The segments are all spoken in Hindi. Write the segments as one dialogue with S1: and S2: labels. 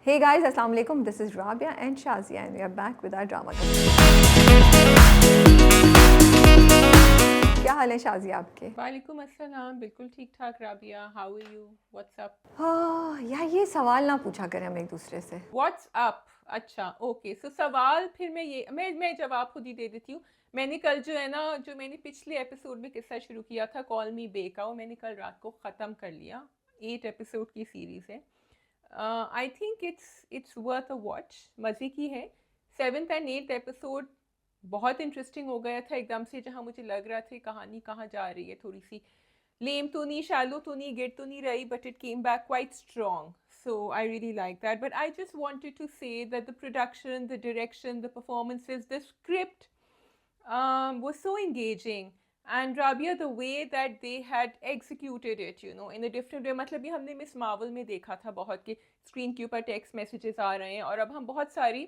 S1: Hey guys, Assalamu alaikum. This is Rabia and Shazia, and we are back with our drama. क्या हाल है शाजिया आपके?
S2: वालेकुम अस्सलाम, बिल्कुल ठीक ठाक Rabia. How are you? What's up?
S1: यार ये सवाल ना पूछा करें हम एक दूसरे से।
S2: What's up? अच्छा, ओके। सो सवाल फिर मैं जवाब खुद ही दे देती हूँ। मैंने कल जो है ना, जो मैंने पिछले एपिसोड में किस्सा शुरू किया था कॉल मी बे का, वो मैंने कल रात को ख़त्म कर लिया। 8 एपिसोड की सीरीज़ है। I think it's worth a watch. मज़े की है। 7th एंड 8th एपिसोड बहुत इंटरेस्टिंग हो गया था एकदम से, जहाँ मुझे लग रहा था कहानी कहाँ जा रही है। थोड़ी सी लेम तो नहीं, शैलो तो नहीं, गिर तो नहीं रही, but it came back quite strong. So I really like that. But I just wanted to say that the production, the direction, the performances, the script was so engaging. And Rabia, the way that they had executed it, you know, in a different way. मतलब ये हमने मिस मार्वल में देखा था बहुत, कि स्क्रीन के ऊपर टेक्स्ट मैसेजेस आ रहे हैं, और अब हम बहुत सारी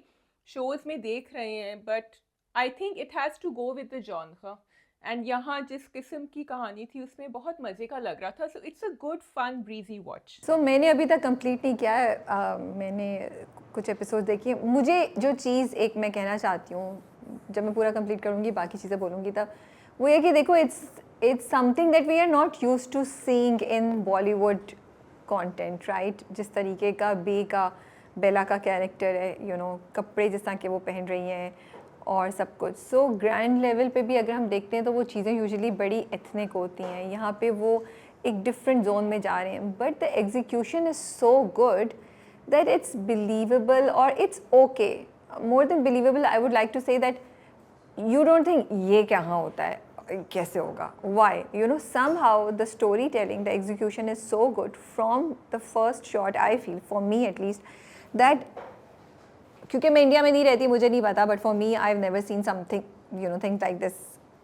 S2: शोज़ में देख रहे हैं, but I think it has to go with the genre. एंड यहाँ जिस किस्म की कहानी थी उसमें बहुत मज़े का लग रहा था। So it's a good fun breezy watch.
S1: So मैंने अभी तक कंप्लीट नहीं किया है। मैंने कुछ एपिसोड देखी हैं। मुझे जो चीज़ एक मैं कहना चाहती हूँ, जब मैं पूरा कंप्लीट करूँगी बाकी चीज़ें बोलूँगी तब, वो ये कि देखो it's something that we are not used to seeing in Bollywood content, right? जिस तरीके का बे का बेला का कैरेक्टर है, यू नो, कपड़े जिस तरह के वो पहन रही हैं और सब कुछ। सो ग्रैंड लेवल पे भी अगर हम देखते हैं तो वो चीज़ें यूजुअली बड़ी एथनिक होती हैं। यहाँ पे वो एक डिफरेंट जोन में जा रहे हैं, but the execution is so good that it's believable और it's okay. More than believable, I would like to say that you don't think ये क्या हाँ होता है, कैसे होगा, why, you know, somehow the storytelling, the execution is so good from the first shot. I feel, for me at least, that क्योंकि मैं इंडिया में नहीं रहती, मुझे नहीं पता, but for me I have never seen something, you know, things like this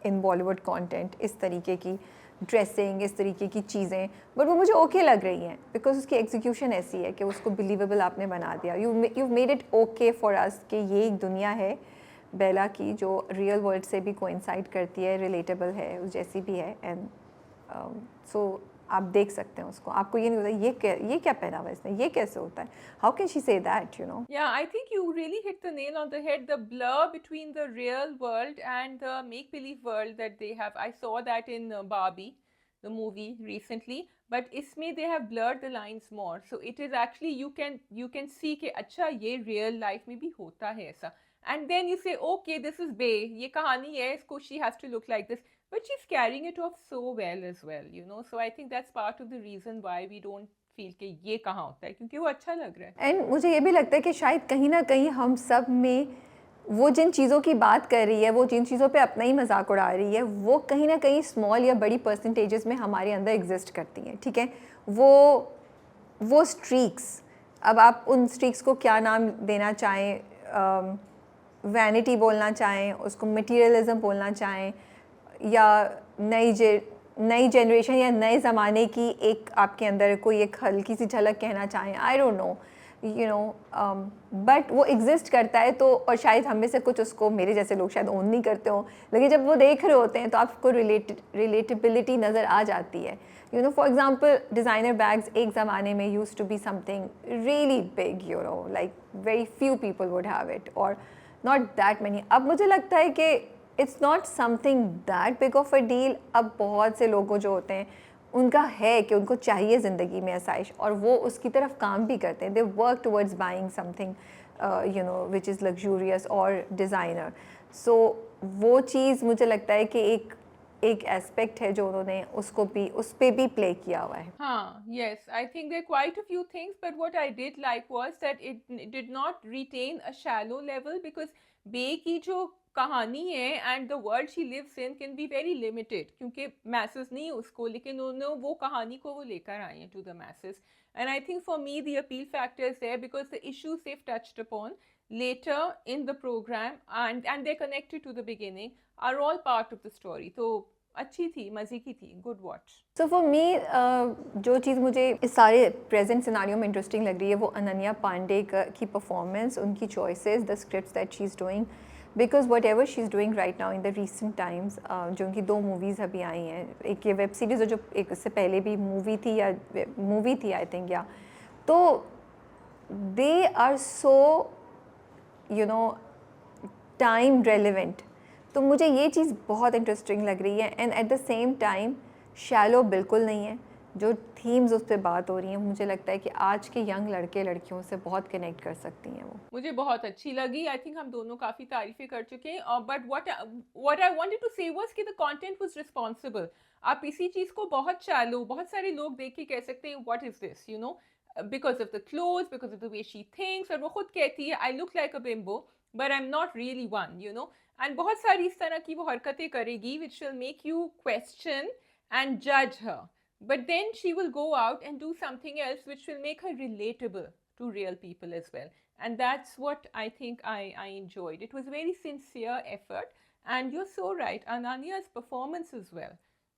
S1: in Bollywood content. इस तरीके की ड्रेसिंग, इस तरीके की चीज़ें, बट वो मुझे ओके लग रही हैं बिकॉज उसकी एग्जीक्यूशन ऐसी है कि उसको बिलीवेबल आपने बना दिया। You made it okay for us कि ये एक दुनिया है बेला की जो रियल वर्ल्ड से भी कोइंसाइड करती है, रिलेटेबल है, उस जैसी भी है। एंड सो आप देख सकते हैं उसको, आपको ये नहीं होता ये क्या पहना हुआ है इसने, ये कैसे होता है, हाउ कैन शी से that, you no.
S2: Yeah, I think you really hit the nail on the head. The blur between the real world and the make-believe world that they have. I saw that in Barbie, the movie recently. But इसमें they have blurred the lines more. So it is actually you can see कि अच्छा ये real life में भी होता है ऐसा. And then you say, okay, this is Bay. ये कहानी है, इसको she has to look like this. But she's carrying it off so well as well, you know. So I think that's part of the reason why we don't feel कि ये कहाँ होता है, क्योंकि वो अच्छा लग रहा है।
S1: एंड मुझे ये भी लगता है कि शायद कहीं ना कहीं हम सब में वो जिन चीज़ों की बात कर रही है, वो जिन चीज़ों पे अपना ही मजाक उड़ा रही है, वो कहीं ना कहीं स्मॉल या बड़ी परसेंटेजेस में हमारे अंदर एग्जिस्ट करती हैं, ठीक है? वो स्ट्रीक्स, अब आप उन स्ट्रीक्स को क्या नाम देना चाहें, वैनिटी बोलना चाहें, उसको मटीरियलिज्म बोलना चाहें, या नई जनरेशन या नए ज़माने की एक आपके अंदर कोई एक हल्की सी झलक कहना चाहें, आई don't no, you know, but वो एग्जिस्ट करता है। तो और शायद हम में से कुछ उसको, मेरे जैसे लोग शायद ओन नहीं करते हों, लेकिन जब वो देख रहे होते हैं तो आपको रिलेटेबिलिटी नज़र आ जाती है। You know, for example designer bags एक ज़माने में used to be something really big, you know, like very few people would have it और नॉट दैट मैनी। अब मुझे लगता है कि it's not something that big of a deal. अब बहुत से लोगों जो होते हैं उनका है कि उनको चाहिए ज़िंदगी में आसाइश, और वो उसकी तरफ काम भी करते हैं। They work towards buying something, you know, which is luxurious और डिज़ाइनर। सो वो चीज़ मुझे लगता है कि एक एस्पेक्ट है जो उन्होंने उसको भी, उस पर भी प्ले किया हुआ है।
S2: हाँ, yes, I think there are quite a few things, but what I did like was that it did not retain a shallow level, because बे की जो कहानी है and the world she lives in can be very limited, क्योंकि masses नहीं उसको, लेकिन उन्होंने वो कहानी को वो लेकर आए हैं to the masses. And I think for me the appeal factor is there because the issues they've touched upon later in the program and they're connected to the beginning are all part of the story. तो अच्छी थी, मज़े की थी, good watch.
S1: So for me, जो चीज़ मुझे इस सारे प्रेजेंट सिनारियो में इंटरेस्टिंग लग रही है वो अनन्या पांडे की परफॉर्मेंस, उनकी choices, the scripts that she is doing, because what ever she is doing right now in the recent times, जो उनकी 2 मूवीज़ अभी आई हैं, एक ये वेब सीरीज़ है जो एक उससे पहले भी मूवी थी आई थिंक, या तो they are so time relevant. तो मुझे ये चीज़ बहुत इंटरेस्टिंग लग रही है। And at the same time shallow बिल्कुल नहीं है। जो थीम्स उस पर बात हो रही हैं, मुझे लगता है कि आज के यंग लड़के लड़कियों से बहुत कनेक्ट कर सकती हैं वो।
S2: मुझे बहुत अच्छी लगी। आई थिंक हम दोनों काफ़ी तारीफ़ें कर चुके हैं। But what I wanted to say was कि द कंटेंट वाज रिस्पॉन्सिबल। आप इसी चीज़ को बहुत शैलो, बहुत सारे लोग देख के कह सकते हैं what is this, because of the clothes, because of the way she thinks, और वो खुद कहती है I look like a bimbo but I am not really one. And बहुत सारी इस तरह की वो हरकतें करेगी which will make you question and जज हर, but then she will go out and do something else which will make her relatable to real people as well. And that's what I think I enjoyed. It was very sincere effort. And you're so right, Ananya's performance as well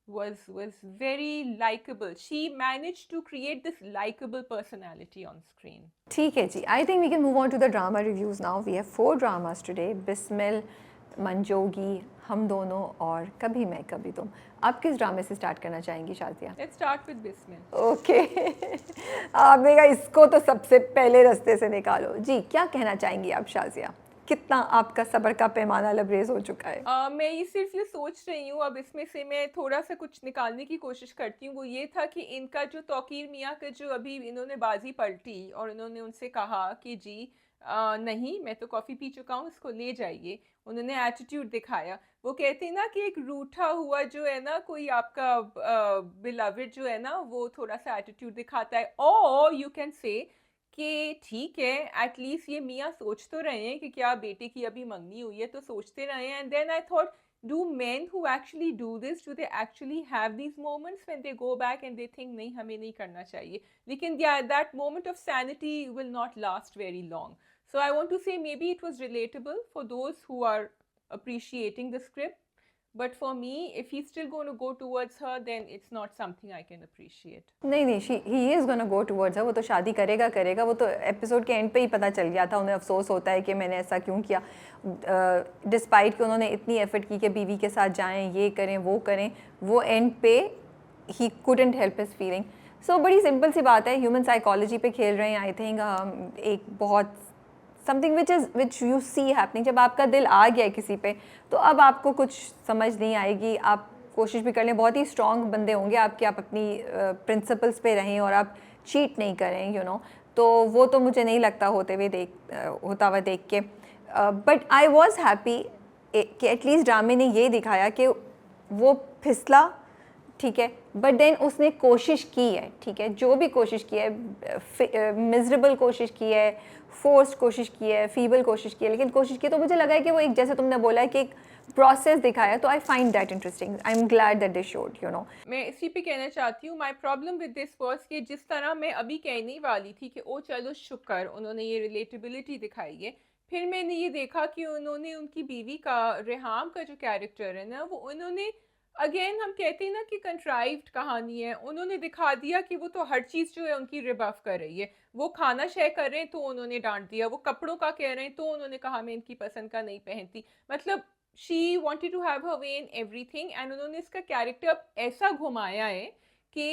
S2: was very likable. She managed to create this likable personality on screen.
S1: ठीक है जी, I think we can move on to the drama reviews now. We have 4 dramas today, Bismil, Mann Jogi, Hum Dono और कभी मैं कभी तुम। आप किस ड्रामे से स्टार्ट करना चाहेंगी Shazia?
S2: Let's start with Bismil.
S1: Okay आपने कहा इसको तो सबसे पहले रास्ते से निकालो। जी, क्या कहना चाहेंगी आप शाज़िया? कितना आपका सब्र का पैमाना लबरेज हो चुका है?
S2: मैं ये सिर्फ ये सोच रही हूँ, अब इसमें से मैं थोड़ा सा कुछ निकालने की कोशिश करती हूँ। वो ये था कि इनका जो तौकीर मियाँ का जो अभी इन्होंने बाजी पलटी और इन्होंने उनसे कहा कि जी नहीं, मैं तो कॉफ़ी पी चुका हूँ, इसको ले जाइए। उन्होंने एटीट्यूड दिखाया। वो कहते हैं ना कि एक रूठा हुआ जो है ना कोई आपका बिलवेड जो है ना, वो थोड़ा सा एटीट्यूड दिखाता है। और यू कैन से कि ठीक है, एटलीस्ट ये मियाँ सोच तो रहे हैं कि क्या बेटे की अभी मंगनी हुई है, तो सोचते रहे हैं। And then I thought, do men who actually do this, do they actually have these moments when they go back and they think नहीं हमें नहीं करना चाहिए? लेकिन yeah, that moment of sanity will not last very long. So I want to say maybe it was relatable for those who are appreciating the script. But for me, if he's still going to go towards her, then it's not something I can appreciate.
S1: नहीं नहीं, he is gonna go towards हर। वो तो शादी करेगा करेगा, वो तो एपिसोड के एंड पे ही पता चल गया था। उन्हें अफसोस होता है कि मैंने ऐसा क्यों किया, डिस्पाइट कि उन्होंने इतनी एफर्ट की कि बीवी के साथ जाएं, ये करें वो करें, वो एंड पे he couldn't help his feeling. So बड़ी सिंपल सी बात है, ह्यूमन साइकोलॉजी पे खेल रहे हैं। आई थिंक एक बहुत something which you see happening. जब आपका दिल आ गया है किसी पे, तो अब आपको कुछ समझ नहीं आएगी। आप कोशिश भी कर लें, बहुत ही स्ट्रॉन्ग बंदे होंगे आपके, आप अपनी प्रिंसिपल्स पे रहें और आप चीट नहीं करें, तो वो तो मुझे नहीं लगता होता हुआ देख के। बट आई वॉज हैप्पी कि एटलीस्ट ड्रामे ने ये दिखाया कि वो फिसला, ठीक है, बट देन उसने कोशिश की है, ठीक है, जो भी कोशिश की है, मिजरेबल कोशिश की है, फोर्स्ड कोशिश की है, फीबल कोशिश की है, लेकिन कोशिश की। तो मुझे लगा है कि वो एक, जैसे तुमने बोला है कि एक प्रोसेस दिखाया, तो I find that interesting. I am glad that they showed.
S2: मैं इसी पे कहना चाहती हूँ, my problem with this was कि जिस तरह मैं अभी कहने वाली थी कि ओ चलो शुक्र उन्होंने ये रिलेटेबिलिटी दिखाई है, फिर मैंने ये देखा कि उन्होंने उनकी बीवी का, रेहाम का जो कैरेक्टर है ना, वो उन्होंने अगेन, हम कहते हैं ना कि कंट्राइव्ड कहानी है, उन्होंने दिखा दिया कि वो तो हर चीज़ जो है उनकी रिबफ कर रही है। वो खाना शेयर कर रहे हैं तो उन्होंने डांट दिया, वो कपड़ों का कह रहे हैं तो उन्होंने कहा मैं इनकी पसंद का नहीं पहनती। मतलब she wanted to have her way in everything, and उन्होंने इसका कैरेक्टर ऐसा घुमाया है कि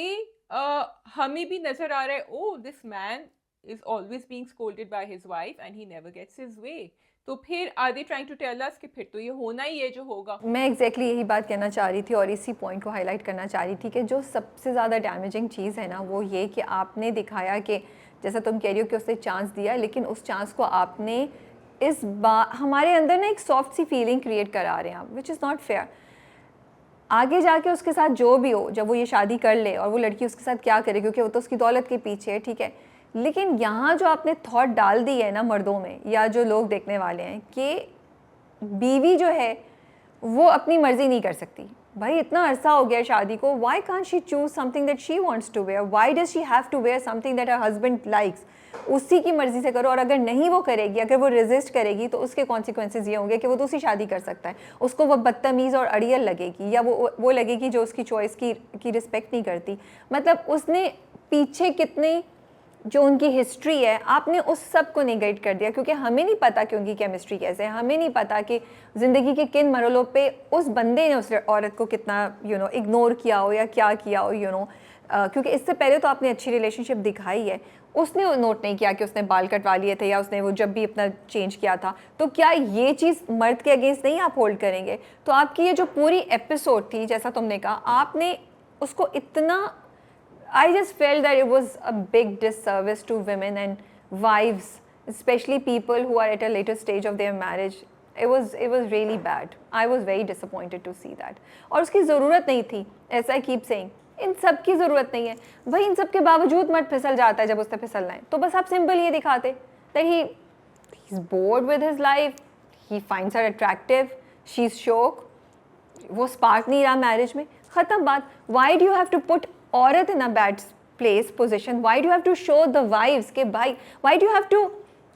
S2: हमें भी नज़र आ रहा है, oh this man is always being scolded by his wife and he never gets his way. तो फिर are they trying to tell us कि फिर तो ये होना ही है जो होगा।
S1: मैं एग्जैक्टली यही बात कहना चाह रही थी और इसी पॉइंट को हाईलाइट करना चाह रही थी कि जो सबसे ज़्यादा डैमेजिंग चीज़ है ना, वो ये कि आपने दिखाया कि जैसा तुम कह रही हो कि उसने चांस दिया, लेकिन उस चांस को आपने हमारे अंदर ना एक सॉफ्ट सी फीलिंग क्रिएट करा रहे हैं आप, विच इज़ नॉट फेयर। आगे जाके उसके साथ जो भी हो, जब वो ये शादी कर ले और वो लड़की उसके साथ क्या करे, क्योंकि वो तो उसकी दौलत के पीछे है, ठीक है, लेकिन यहाँ जो आपने थॉट डाल दी है ना मर्दों में, या जो लोग देखने वाले हैं, कि बीवी जो है वो अपनी मर्जी नहीं कर सकती। भाई इतना अरसा हो गया शादी को, why can't she choose something that she wants to wear, why does she have to wear something that her husband likes. उसी की मर्जी से करो, और अगर नहीं वो करेगी, अगर वो रेजिस्ट करेगी, तो उसके कॉन्सिक्वेंसेज ये होंगे कि वो दूसरी शादी कर सकता है, उसको वो बदतमीज़ और अड़ियल लगेगी, या वो लगेगी जो उसकी चॉइस की रिस्पेक्ट नहीं करती। मतलब उसने पीछे कितने जो उनकी हिस्ट्री है, आपने उस सब को नेगेट कर दिया, क्योंकि हमें नहीं पता कि उनकी केमिस्ट्री कैसे है, हमें नहीं पता कि ज़िंदगी के किन मरहलों पे उस बंदे ने उस औरत को कितना इग्नोर किया हो या क्या किया हो, क्योंकि इससे पहले तो आपने अच्छी रिलेशनशिप दिखाई है। उसने नोट नहीं किया कि उसने बाल कटवा लिए थे या उसने वो जब भी अपना चेंज किया था, तो क्या ये चीज़ मर्द के अगेंस्ट नहीं आप होल्ड करेंगे? तो आपकी ये जो पूरी एपिसोड थी, जैसा तुमने कहा, आपने उसको इतना, I just felt that it was a big disservice to women and wives, especially people who are at a later stage of their marriage. It was really bad. I was very disappointed to see that. और उसकी ज़रूरत नहीं थी, ऐसा I keep saying. इन सब की ज़रूरत नहीं है भाई, इन सब के बावजूद मर्द फिसल जाता है जब उसने फिसलना है, तो बस आप सिंपल ये दिखाते that he's bored with his life, he finds her attractive, she's shocked, वो स्पार्क नहीं रहा मैरिज में, ख़त्म बात. Why do you have to put औरत in a bad place position? Why do have to show the wives के भाई, why do have to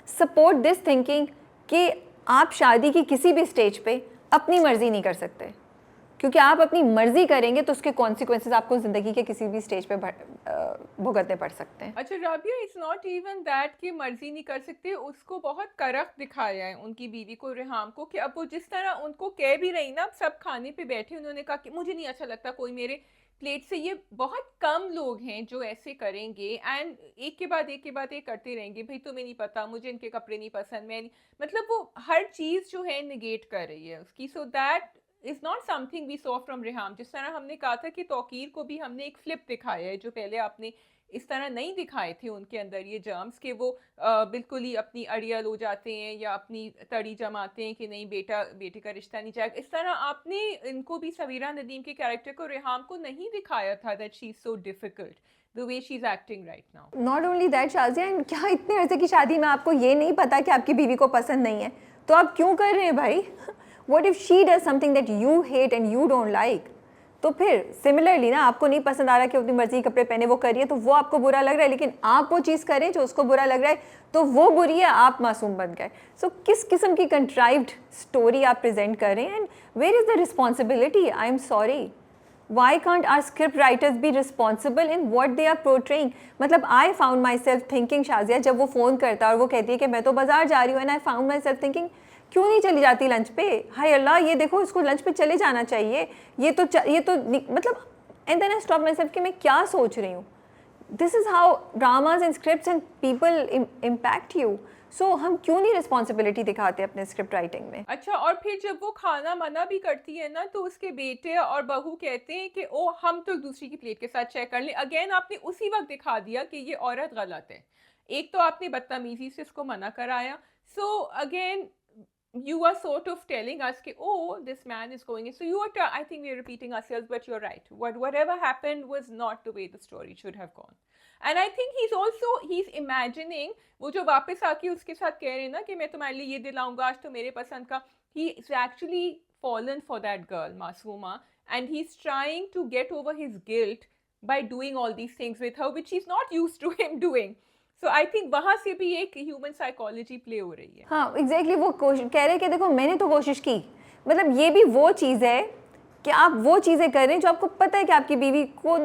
S1: support this thinking कि आप शादी की किसी भी स्टेज पे अपनी मर्जी नहीं कर सकते, क्योंकि आप अपनी मर्जी करेंगे तो उसके कॉन्सिक्वेंसेस आपको ज़िंदगी के किसी भी स्टेज पे भुगतने पड़ सकते हैं.
S2: अच्छा Rabia, it's not even that कि मर्जी नहीं कर सकते, उसको बहुत करख दिखाया है उनकी बीवी को, रेहाम को, कि अब वो जिस तरह उनको कह भी रही ना, अब सब खाने पे बैठे, उन्होंने कहा कि मुझे नहीं अच्छा लगता कोई मेरे प्लेट से, ये बहुत कम लोग हैं जो ऐसे करेंगे, एंड एक के बाद एक के बाद एक करते रहेंगे, भाई तुम्हें नहीं पता, मुझे इनके कपड़े नहीं पसंद, मैं नहीं, मतलब वो हर चीज़ जो है निगेट कर रही है उसकी. So that is not something we saw from Reham. जिस तरह हमने कहा था कि तौकीर को भी हमने एक फ्लिप दिखाया है, जो पहले आपने इस तरह नहीं दिखाए थे उनके अंदर ये जर्म्स, कि वो बिल्कुल ही अपनी अड़ियल हो जाते हैं या अपनी तड़ी जमाते हैं कि नहीं बेटा बेटे का रिश्ता नहीं जाएगा. इस तरह आपने इनको भी, सवीरा नदीम के कैरेक्टर को, रेहाम को नहीं दिखाया था that she is so difficult the way she is acting right now.
S1: Not only that Shazia, and क्या इतने अर्से की शादी में आपको ये नहीं पता कि आपकी बीवी को पसंद नहीं है, तो आप क्यों कर रहे हैं भाई? What if she does something that you hate and you don't like? तो फिर सिमिलरली ना, आपको नहीं पसंद आ रहा कि अपनी मर्जी के कपड़े पहने, वो करिए, तो वो आपको बुरा लग रहा है, लेकिन आप वो चीज़ करें जो उसको बुरा लग रहा है, तो वो बुरी है, आप मासूम बन गए. सो किस किस्म की कंट्राइव्ड स्टोरी आप प्रेजेंट कर रहे हैं, and where is the responsibility? I am sorry, why can't our script writers be responsible in what they are portraying? मतलब I found myself thinking, Shazia, जब वो फ़ोन करता है और वो कहती है कि मैं तो बाज़ार जा रही हूँ, and I found myself thinking, क्यों नहीं चली जाती लंच पे? हाय अल्लाह, ये देखो इसको लंच पे चले जाना चाहिए, ये तो मतलब, and then I stop myself कि मैं क्या सोच रही हूँ. This is how dramas and scripts and people impact you. So हम क्यों नहीं रिस्पॉन्सिबिलिटी दिखाते अपने स्क्रिप्ट राइटिंग में?
S2: अच्छा, और फिर जब वो खाना मना भी करती है ना, तो उसके बेटे और बहू कहते हैं कि ओ हम तो दूसरी की प्लेट के साथ चेक कर लें. अगेन आपने उसी वक्त दिखा दिया कि ये औरत गलत है. एक तो आपने बदतमीजी से इसको मना कराया, so again you are sort of telling us कि oh this man is going in. So you are, I think we are repeating ourselves, but you're right, whatever happened was not the way the story should have gone. And I think he's imagining, वो जो वापस आके उसके साथ कह रहे हैं ना कि मैं तुम्हारे लिए ये दिलाऊंगा आज तो मेरे पसंद का, he is actually fallen for that girl Masooma, and he's trying to get over his guilt by doing all these things with her which she's not used to him doing. So I think वहाँ से भी एक ह्यूमन साइकोलॉजी प्ले हो रही है.
S1: हाँ एग्जैक्टली, वो कह रहे हैं कि देखो मैंने तो कोशिश की, मतलब ये भी वो चीज़ है कि आप वो चीज़ें कर रहे हैं जो आपको पता है कि आपकी बीवी को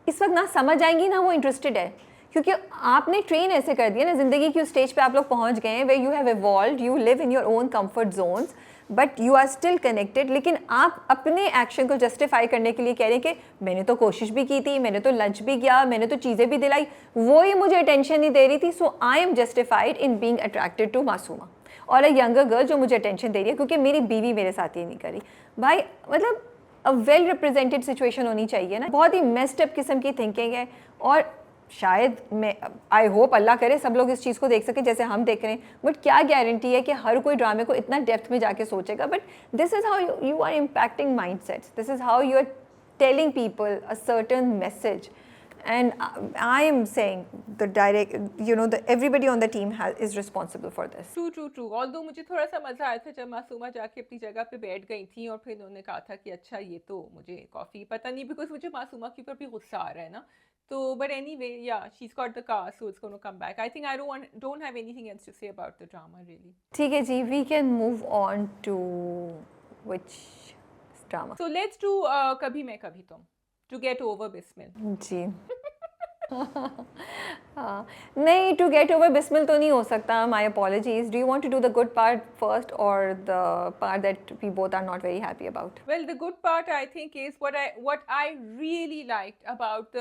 S1: इस वक्त ना समझ आएंगी ना वो इंटरेस्टेड है, क्योंकि आपने ट्रेन ऐसे कर दिया ना, ज़िंदगी की उस स्टेज पे आप लोग पहुँच गए हैं वे you have evolved, you live in your own comfort zones, but you are still connected. लेकिन आप अपने एक्शन को जस्टिफाई करने के लिए कह रहे हैं कि मैंने तो कोशिश भी की थी, मैंने तो लंच भी किया, मैंने तो चीज़ें भी दिलाई, वो ही मुझे अटेंशन नहीं दे रही थी, so I am justified in being attracted to Masooma और अ यंगर गर्ल जो मुझे अटेंशन दे रही है क्योंकि मेरी बीवी मेरे साथ ये नहीं करी. भाई मतलब अ वेल रिप्रेजेंटेड सिचुएशन होनी चाहिए ना. बहुत ही मेस्ड अप किस्म की थिंकिंग है, और शायद मैं, आई होप, अल्लाह करे सब लोग इस चीज़ को देख सकें जैसे हम देख रहे हैं, बट क्या गारंटी है कि हर कोई ड्रामे को इतना डेप्थ में जाके सोचेगा. But this is how you are impacting mindsets, this is how you are telling people a certain message, and I am saying the direct, everybody on the team is responsible for this.
S2: True. Although मुझे थोड़ा सा मज़ा आया था जब मासूमा जाके अपनी जगह पे बैठ गई थी और फिर उन्होंने कहा था कि अच्छा ये तो मुझे कॉफ़ी पता नहीं, बिकॉज मुझे मासूमा के ऊपर भी गुस्सा आ रहा है ना. तो but anyway, yeah, she's got the car, so it's going to come back. I think I don't have anything else to say about the drama really.
S1: ठीक है जी, we can move on to which drama?
S2: So let's do कभी मैं कभी तुम, to get over Bismil.
S1: जी. हाँ, नहीं, टू गेट ओवर बिस्मिल तो नहीं हो सकता, my apologies. Do you want to do the good part first और the part that we both are not very happy about?
S2: Well, the good part I think is what I really liked about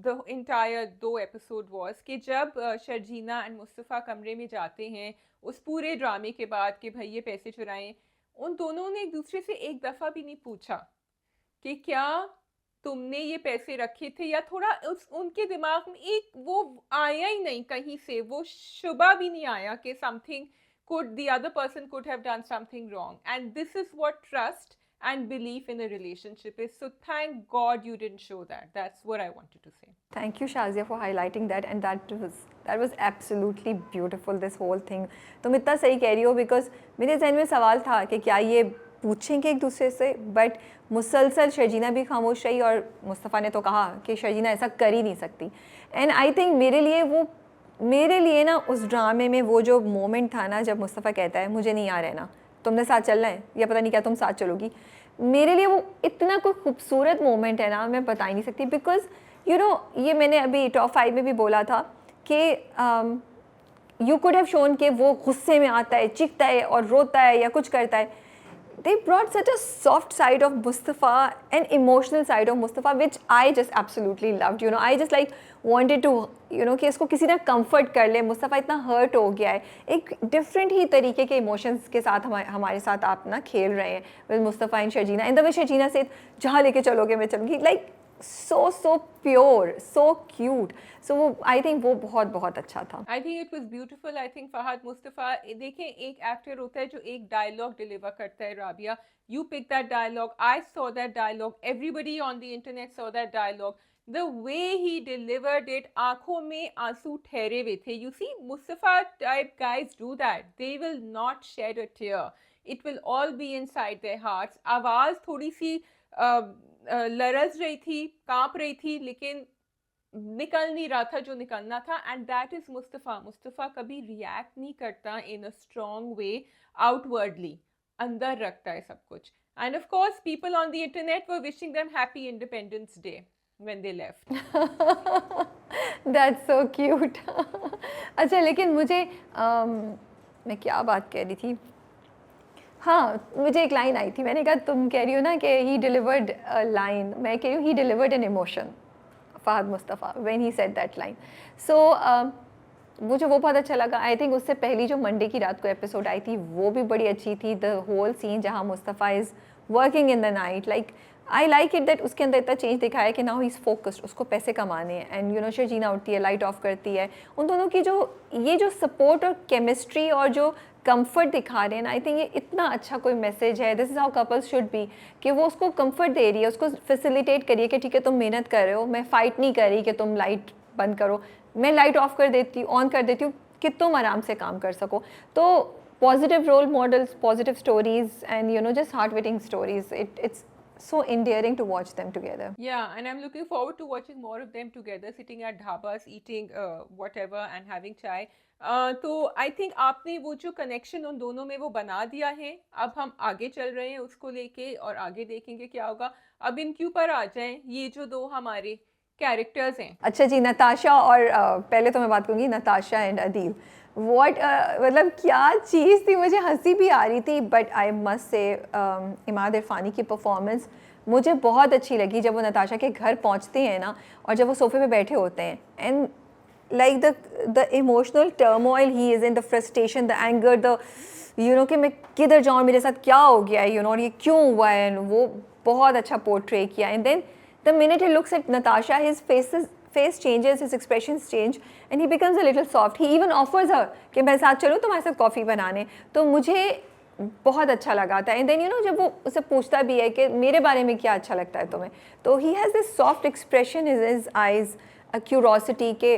S2: the entire दो episode was कि जब शर्जीना एंड मुस्तफ़ा कमरे में जाते हैं उस पूरे ड्रामे के बाद कि भाई ये पैसे चुराएं, उन दोनों ने एक दूसरे से एक दफ़ा भी नहीं पूछा कि क्या तुमने ये पैसे रखे थे, या थोड़ा उस उनके दिमाग में एक वो आया ही नहीं, कहीं से वो शुबा भी नहीं आया कि something could the other person could have done something wrong, and this is what trust and belief in a relationship is. So thank god you didn't show that. That's what I wanted to say.
S1: Thank you, Shazia, for highlighting that, and that was absolutely beautiful. This whole thing. तुम इतना सही कह रही हो, because मेरे जहन में सवाल था कि क्या ये पूछेंगे एक दूसरे से, बट मुसलसल शर्जीना भी खामोश रही और मुस्तफ़ा ने तो कहा कि शर्जीना ऐसा कर ही नहीं सकती। एंड आई थिंक मेरे लिए ना उस ड्रामे में वो जो मोमेंट था ना, जब मुस्तफ़ा कहता है मुझे नहीं यहाँ रहना, तुमने साथ चलना है या पता नहीं क्या तुम साथ चलोगी, मेरे लिए वो इतना कोई खूबसूरत मोमेंट है ना, मैं बता ही नहीं सकती। बिकॉज यू नो, ये मैंने अभी टॉप 5 में भी बोला था कि यू कुड हैव शोन कि वो गुस्से में आता है, चीखता है और रोता है या कुछ करता है। They brought such a soft side of Mustafa, an emotional side of Mustafa, which I just absolutely loved. You know, I just like wanted to, you know, कि इसको किसी तरह comfort कर ले, मुस्तफ़ा इतना hurt हो गया है, एक different ही तरीके के emotions के साथ हमारे साथ आप ना खेल रहे हैं with Mustafa and Sharjeena, and the way Sharjeena said जहाँ लेके चलोगे मैं चलूँगी, like so pure, so cute. So वो I think वो बहुत अच्छा था.
S2: I think it was beautiful. I think Fahad Mustafa, देखें एक एक्टर होता है जो एक डायलॉग डिलीवर करता है, Rabia, you pick that dialogue, I saw that dialogue, everybody on the internet saw that dialogue, the way he delivered it, आंखों में आंसू ठहरे हुए थे. You see, Mustafa type guys do that, they will not shed a tear, it will all be inside their hearts. आवाज़ थोड़ी सी लरज रही थी, कांप रही थी, लेकिन निकल नहीं रहा था जो निकलना था. एंड दैट इज मुस्तफ़ा कभी रिएक्ट नहीं करता इन अ स्ट्रॉन्ग वे आउटवर्डली, अंदर रखता है सब कुछ. End of course people on the internet were wishing them happy independence day when they left.
S1: That's so cute. अच्छा, लेकिन मुझे मैं क्या बात कह रही थी, हाँ, मुझे एक लाइन आई थी, मैंने कहा तुम कह रही हो ना कि ही डिलीवर्ड लाइन, मैं कह रही हूँ he delivered an emotion, Fahad Mustafa, when he said that line. So मुझे वो बहुत अच्छा लगा. आई थिंक उससे पहली जो मंडे की रात को एपिसोड आई थी वो भी बड़ी अच्छी थी. द होल सीन जहाँ Mustafa is working in the night, like I like it that उसके अंदर इतना चेंज दिखाया कि नाउ ही इज़ फोकस्ड, उसको पैसे कमाने हैं. एंड यू नो शर्जीना उठती है, लाइट ऑफ करती है, उन दोनों की जो सपोर्ट और केमिस्ट्री और जो कंफर्ट दिखा रहे हैं ना, आई थिंक ये इतना अच्छा कोई मैसेज है. This is how couples should be, कि वो उसको कंफर्ट दे रही है, उसको फैसिलिटेट करिए कि ठीक है तुम मेहनत कर रहे हो, मैं फ़ाइट नहीं कर रही कि तुम लाइट बंद करो, मैं लाइट ऑफ कर देती हूँ, ऑन कर देती हूँ कि तुम आराम से काम कर सको. तो positive role models, positive stories, and you know just heartwarming stories, it's so endearing to watch them together.
S2: Yeah, and I'm looking forward to watching more of them together, sitting at dhabas, eating whatever and having chai. तो आई थिंक आपने वो जो कनेक्शन उन दोनों में वो बना दिया है. अब हम आगे चल रहे हैं उसको लेके और आगे देखेंगे क्या होगा. अब इनके ऊपर आ जाएं ये जो दो हमारे कैरेक्टर्स हैं.
S1: अच्छा जी, नताशा और पहले तो मैं बात करूँगी नताशा एंड अदील. वॉट मतलब क्या चीज़ थी, मुझे हंसी भी आ रही थी, but I must say Imad Irfani की परफॉर्मेंस मुझे बहुत अच्छी लगी. जब वो नताशा के घर पहुँचते हैं ना, और जब वो सोफे पे बैठे होते हैं, and like the emotional turmoil he is in, the frustration, the anger, the you know कि मैं किधर जाऊँ, मेरे साथ क्या हो गया है, you know, और ये क्यों हुआ है, वो बहुत अच्छा पोर्ट्रे किया. And then the minute he looks at Natasha, his face changes, his expressions change, and he becomes a little soft. He even offers her कि मैं साथ चलूँ तुम्हारे साथ कॉफ़ी बनाने. तो मुझे बहुत अच्छा लगा था. एंड देन यू नो जब वो उसे पूछता भी है कि मेरे बारे में क्या अच्छा लगता है तुम्हें, तो he has this soft expression in his eyes, a curiosity के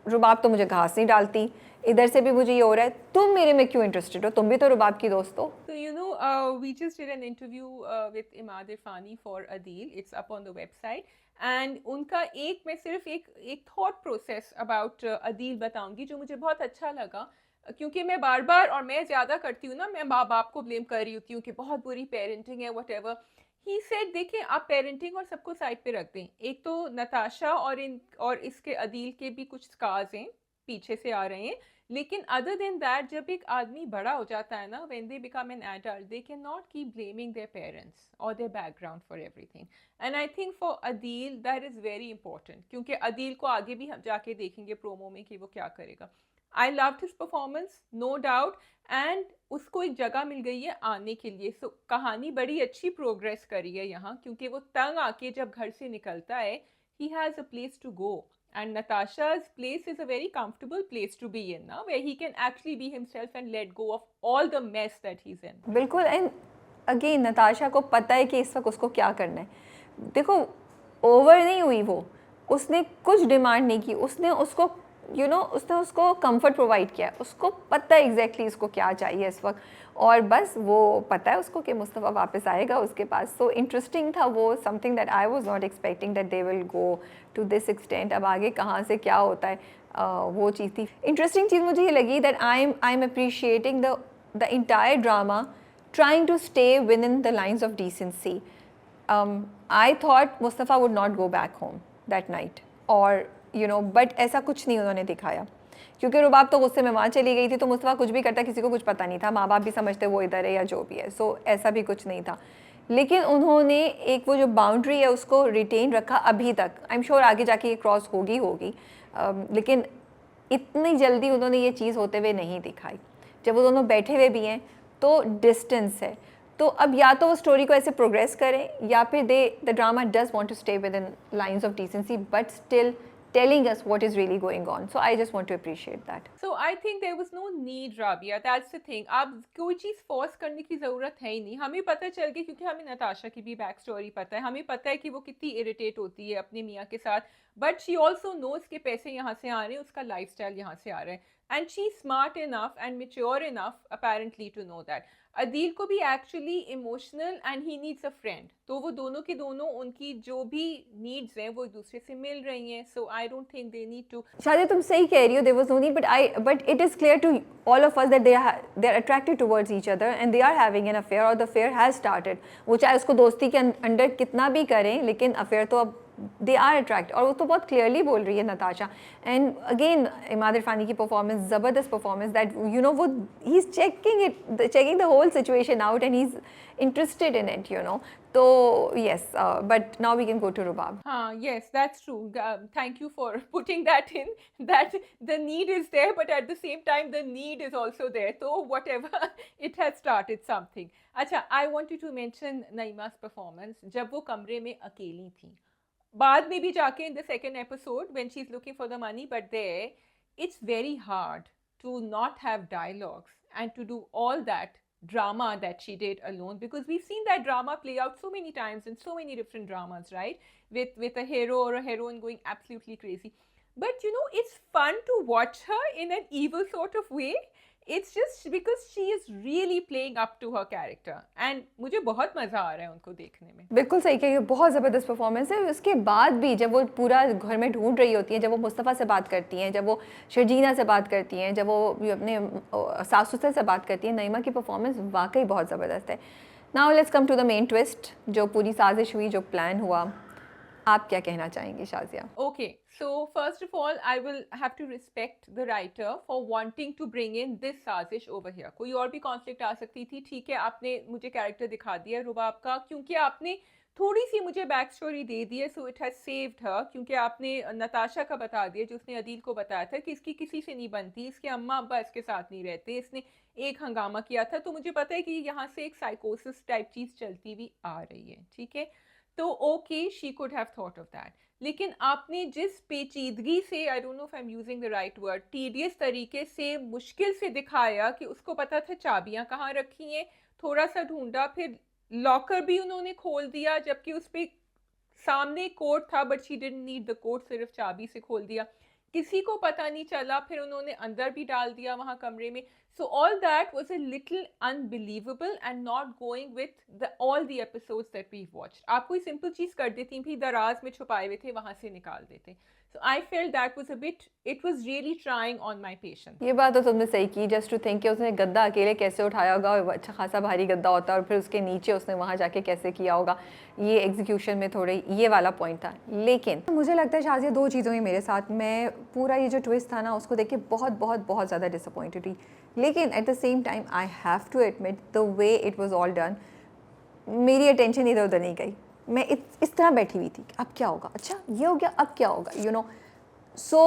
S1: रुबाब तो मुझे घास नहीं डालती, इधर से भी मुझे ये हो रहा है, तुम मेरे में क्यों इंटरेस्टेड हो, तुम भी तो रुबाब की दोस्त हो.
S2: So you know, we just did an interview with Imad Irfani for Adil. It's up on the website. And उनका मैं सिर्फ एक थॉट प्रोसेस अबाउट अदील बताऊंगी जो मुझे बहुत अच्छा लगा. क्योंकि मैं बार बार, और मैं ज़्यादा करती हूँ ना, मैं माँ बाप को ब्लेम कर रही होती हूँ कि बहुत बुरी पेरेंटिंग है, वट एवर. ही सेड देखिए आप पेरेंटिंग और सबको साइड पे रख दें, एक तो नताशा और इसके अदील के भी कुछ स्कार्स हैं, पीछे से आ रहे हैं, लेकिन अदर देन दैट जब एक आदमी बड़ा हो जाता है ना, when they become an adult they can not keep blaming their parents और their background for everything. And I think for Adeel that is very important, क्योंकि अदील को आगे भी हम जाके देखेंगे प्रोमो में कि वो क्या करेगा। I loved his performance, no doubt. And उसको एक जगह मिल गई है आने के लिए, सो कहानी बड़ी अच्छी प्रोग्रेस करी है यहाँ, क्योंकि वो तंग आके जब घर से निकलता है, he has a place to go, and Natasha's place is a very comfortable place to be in now, where he can actually be himself and let go of all the mess that he's in.
S1: बिल्कुल। एंड अगेन नताशा को पता है कि इस वक्त उसको क्या करना है। देखो, ओवर नहीं हुई वो, उसने कुछ डिमांड नहीं की, उसने उसको उसने उसको कंफर्ट प्रोवाइड किया। उसको पता है एग्जैक्टली इसको क्या चाहिए इस वक्त, और बस वो पता है उसको कि मुस्तफ़ा वापस आएगा उसके पास। सो इंटरेस्टिंग था वो, something that I was not expecting that they will go to this extent. अब आगे कहाँ से क्या होता है, वो चीज़ थी। इंटरेस्टिंग चीज़ मुझे ये लगी that I am appreciating the entire drama trying to stay within the lines of decency. I thought Mustafa would not go back home that night, और but ऐसा कुछ नहीं उन्होंने दिखाया, क्योंकि रुबाब तो गुस्से में वहाँ चली गई थी, तो मुस्तफ़ा कुछ भी करता, किसी को कुछ पता नहीं था, माँ बाप भी समझते वो इधर है या जो भी है। सो ऐसा भी कुछ नहीं था, लेकिन उन्होंने एक वो जो बाउंड्री है उसको रिटेन रखा अभी तक। आई एम श्योर आगे जाके ये क्रॉस होगी लेकिन इतनी जल्दी उन्होंने ये चीज़ होते हुए नहीं दिखाई। जब वो दोनों बैठे हुए भी हैं तो डिस्टेंस है, तो अब या तो वो स्टोरी को ऐसे प्रोग्रेस करें, या फिर the drama does want to stay within lines of decency but still telling us what is really going on. So I just want to appreciate that.
S2: So I think there was no need, Rabia. That's the thing. अब कोई चीज़ फोर्स करने की ज़रूरत है ही नहीं। हमें पता चल गया, क्योंकि हमें नताशा की भी बैक स्टोरी पता है, हमें पता है कि वो कितनी इरिटेट होती है अपने मियाँ के साथ, बट शी ऑल्सो नोज के पैसे यहाँ से आ रहे हैं, उसका लाइफ स्टाइल यहाँ से आ रहा है, and she smart enough and mature enough apparently to know that. Adeel को भी actually emotional and he needs a friend, तो वो दोनों के दोनों उनकी जो भी नीड्स हैं वो एक दूसरे से मिल रही हैं। So I don't think they need to.
S1: शादी तुम सही कह रही हो, there was no need, but it is clear to all of us that they are attracted towards each other and they are having an affair, or the affair has started. वो चाहे उसको दोस्ती के अंडर कितना भी करें, लेकिन अफेयर तो अब दे आर अट्रैक्ट, और वो तो बहुत क्लियरली बोल रही है नताशा। एंड अगेन इमाद इरफानी की परफॉर्मेंस, ज़बरदस्त परफॉर्मेंस, दैट वो he is checking the whole situation out and he is interested in it, तो yes, but now we can go to Rubab.
S2: Yes, that's true. Thank you for putting that in, that the need is there, but at the same time, the need is also there. So whatever, it has started something. अच्छा, I wanted to mention Naima's performance, जब वो कमरे में अकेली थी। बाद में भी जाके in the second episode, when she's looking for the money, but there, it's very hard to not have dialogues and to do all that drama that she did alone, because we've seen that drama play out so many times in so many different dramas, right, with a hero or a heroine going absolutely crazy. But it's fun to watch her in an evil sort of way. It's just because she is really playing up to her character, and मुझे बहुत मज़ा आ रहा है उनको देखने में।
S1: बिल्कुल सही कही, बहुत ज़बरदस्त परफॉर्मेंस है। उसके बाद भी जब वो पूरा घर में ढूंढ रही होती हैं, जब वो मुस्तफ़ा से बात करती हैं, जब वो शर्जीना से बात करती हैं, जब वो अपने सास ससुर से बात करती हैं, नईमा की परफॉर्मेंस वाकई बहुत ज़बरदस्त है। Now let's come to the main twist, जो पूरी साजिश हुई, जो प्लान हुआ। आप क्या कहना चाहेंगी Shazia?
S2: Okay, so first of all, I will have to respect the writer for wanting to bring in this साजिश over here. कोई और भी कॉन्फ्लिक्ट आ सकती थी, ठीक है, आपने मुझे कैरेक्टर दिखा दिया रुबाब का, क्योंकि आपने थोड़ी सी मुझे बैक स्टोरी दे दी है, सो इट हैज़ सेव्ड हर, क्योंकि आपने नताशा का बता दिया, जो उसने अदील को बताया था कि इसकी किसी से नहीं बनती, इसके अम्मा अब्बा इसके साथ नहीं रहते, इसने एक हंगामा किया था, तो मुझे पता है कि यहाँ से एक साइकोसिस टाइप चीज़ चलती हुई आ रही है, ठीक है। तो okay, she could have thought of that, लेकिन आपने जिस पेचीदगी से, आई don't know if I am using the right word, tedious तरीके से, मुश्किल से दिखाया कि उसको पता था चाबियां कहाँ रखी हैं, थोड़ा सा ढूंढा, फिर लॉकर भी उन्होंने खोल दिया, जबकि उस पर सामने कोड था, but she didn't need the code, सिर्फ चाबी से खोल दिया, किसी को पता नहीं चला, फिर उन्होंने अंदर भी डाल दिया वहाँ कमरे में। So all that was a little unbelievable and not going with the all the episodes that we watched. आप कोई सिंपल चीज़ कर देती, भी दराज में छुपाए हुए थे, वहाँ से निकाल देते। So I felt that was a bit, it was really trying on my patience.
S1: ये बात तो तुमने सही की, जस्ट टू थिंक कि उसने गद्दा अकेले कैसे उठाया होगा, और अच्छा खासा भारी गद्दा होता है, और फिर उसके नीचे उसने वहाँ जाके कैसे किया होगा, ये एग्जीक्यूशन में थोड़े ये वाला पॉइंट था। लेकिन मुझे लगता है शायद ये दो चीज़ों ही मेरे साथ, मैं पूरा ये जो ट्विस्ट था ना उसको देख के बहुत बहुत बहुत ज़्यादा डिसअपॉइंटेड हुई, लेकिन at the same time I have to admit the way it was all done, मेरी अटेंशन इधर उधर नहीं गई, मैं इस तरह बैठी हुई थी कि अब क्या होगा, अच्छा ये हो गया, अब क्या होगा, you know. So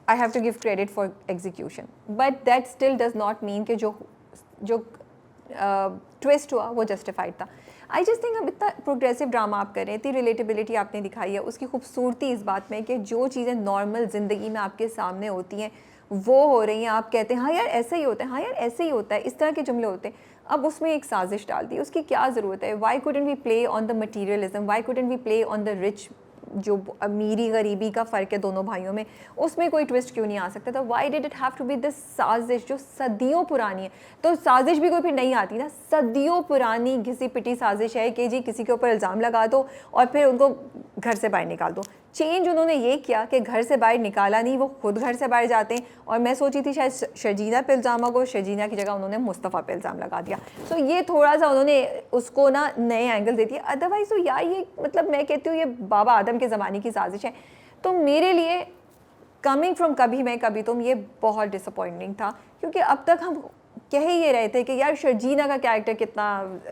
S1: I have to give credit for execution, but that still does not mean कि जो ट्विस्ट हुआ वो जस्टिफाइड था। आई जस्ट थिंक अब इतना प्रोग्रेसिव ड्रामा आप कर रहे हैं, इतनी रिलेटेबिलिटी आपने दिखाई है, उसकी खूबसूरती इस बात में कि जो चीज़ें नॉर्मल ज़िंदगी में आपके सामने होती हैं वो हो रही हैं, आप कहते हैं हाँ यार ऐसे ही होता है, हाँ यार ऐसे ही होता है, इस तरह के जुमले होते हैं। अब उसमें एक साजिश डाल दी, उसकी क्या ज़रूरत है? Why couldn't we play on the materialism, why couldn't we play on the rich, जो अमीरी गरीबी का फ़र्क है दोनों भाइयों में, उसमें कोई ट्विस्ट क्यों नहीं आ सकता था? Why did it have to be this साजिश जो सदियों पुरानी है? तो साजिश भी कोई फिर नहीं आती ना, सदियों पुरानी घिसी पिटी साजिश है कि जी किसी के ऊपर इल्ज़ाम लगा दो और फिर उनको घर से बाहर निकाल दो। चेंज उन्होंने ये किया कि घर से बाहर निकाला नहीं, वो खुद घर से बाहर जाते हैं, और मैं सोची थी शायद शर्जीना पे इल्ज़ाम होगा, शर्जीना की जगह उन्होंने मुस्तफ़ा पे इल्ज़ाम लगा दिया। सो ये थोड़ा सा उन्होंने उसको ना नए एंगल दे दिया। अदरवाइज़ तो यार ये मतलब मैं कहती हूँ ये बाबा आदम के ज़माने की साजिश है। तो मेरे लिए कमिंग फ्रॉम कभी मैं कभी तुम ये बहुत डिसअपॉइंटिंग था, क्योंकि अब तक हम कह ही ये रहे थे कि यार शर्जीना का कैरेक्टर कितना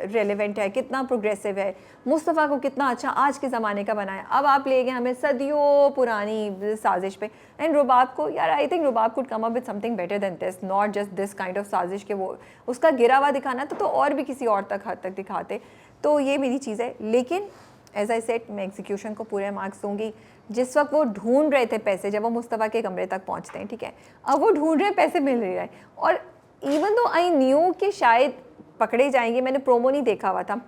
S1: रेलेवेंट है, कितना प्रोग्रेसिव है, मुस्तफ़ा को कितना अच्छा आज के ज़माने का बनाया। अब आप ले गए हमें सदियों पुरानी साजिश पे। एंड रुबाब को, यार I think Rubab could come up with something better than this, not just this kind of साजिश के वो उसका गिरा हुआ दिखाना तो और भी किसी और तक हद तक दिखाते। तो ये मेरी चीज़ है, लेकिन एज आई सेड मैं एग्जीक्यूशन को पूरे मार्क्स दूंगी। जिस वक्त वो ढूंढ रहे थे पैसे, जब वो मुस्तफ़ा के कमरे तक पहुंचते हैं, ठीक है, अब वो ढूंढ रहे पैसे मिल रहे हैं, और इवन दो आई न्यू कि शायद पकड़े जाएंगे, मैंने प्रोमो नहीं देखा हुआ था,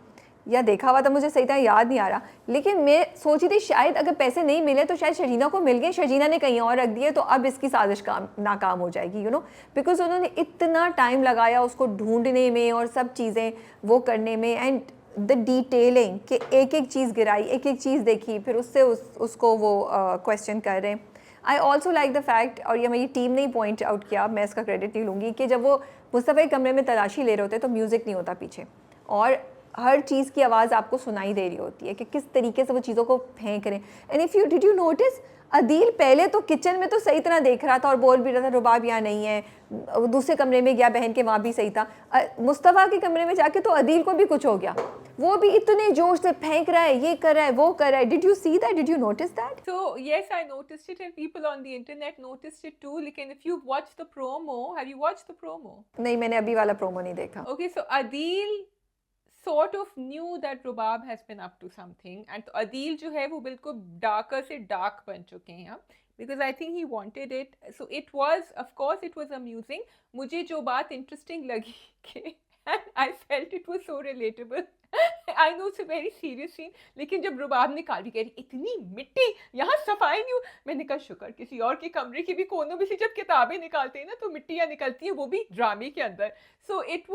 S1: या देखा हुआ था मुझे सही तरह याद नहीं आ रहा, लेकिन मैं सोची थी शायद अगर पैसे नहीं मिले तो शायद शर्जीना को मिल गए, शर्जीना ने कहीं और रख दिए, तो अब इसकी साजिश नाकाम हो जाएगी, यू नो, बिकॉज उन्होंने इतना टाइम लगाया उसको ढूंढने में और सब चीज़ें वो करने में, एंड द डिटेलिंग कि एक एक चीज़ गिराई, एक एक चीज़ देखी, फिर उससे उसको वो क्वेश्चन कर रहे हैं। I also like the fact, और ये मेरी टीम ने ही पॉइंट आउट किया, मैं इसका क्रेडिट नहीं लूँगी, कि जब वो मुस्तफ़ा के कमरे में तलाशी ले रहे होते तो म्यूज़िक नहीं होता पीछे, और हर चीज़ की आवाज़ आपको सुनाई दे रही होती है कि किस तरीके से वो चीज़ों को फेंक रहे हैं। And if you did you notice, Adeel पहले तो किचन में तो सही तरह देख रहा था और बोल भी रहा था रुबाब यहाँ नहीं है, दूसरे कमरे में गया बहन के, वहाँ भी सही था, मुस्तफ़ा के कमरे में जाके तो अदील को भी कुछ हो गया, वो भी इतने जोश से फेंक रहा है, ये कर रहा है, वो कर रहा है। Did you see that? Did you notice that?
S2: So yes, I noticed it, and people on the internet noticed it too. Like, and if you watch the promo, have you watched the promo?
S1: नहीं, मैंने अभी वाला प्रोमो नहीं देखा।
S2: Okay, so Adil sort of knew that Rubab has been up to something, and Adil जो है वो बिल्कुल darker से dark बन चुके हैं, because I think he wanted it. So it was, of course, it was amusing. मुझे जो बात interesting लगी कि and I felt it was so relatable. I know it's a very serious scene, लेकिन जब रुबाब निकाल भी कह रही इतनी मिट्टी, यहाँ सफाई नहीं हो, मैंने कहा शुक्र किसी और के कमरे की भी कोनों में से जब किताबें निकालते हैं ना तो मिट्टियाँ निकलती हैं, वो भी ड्रामे के अंदर। So it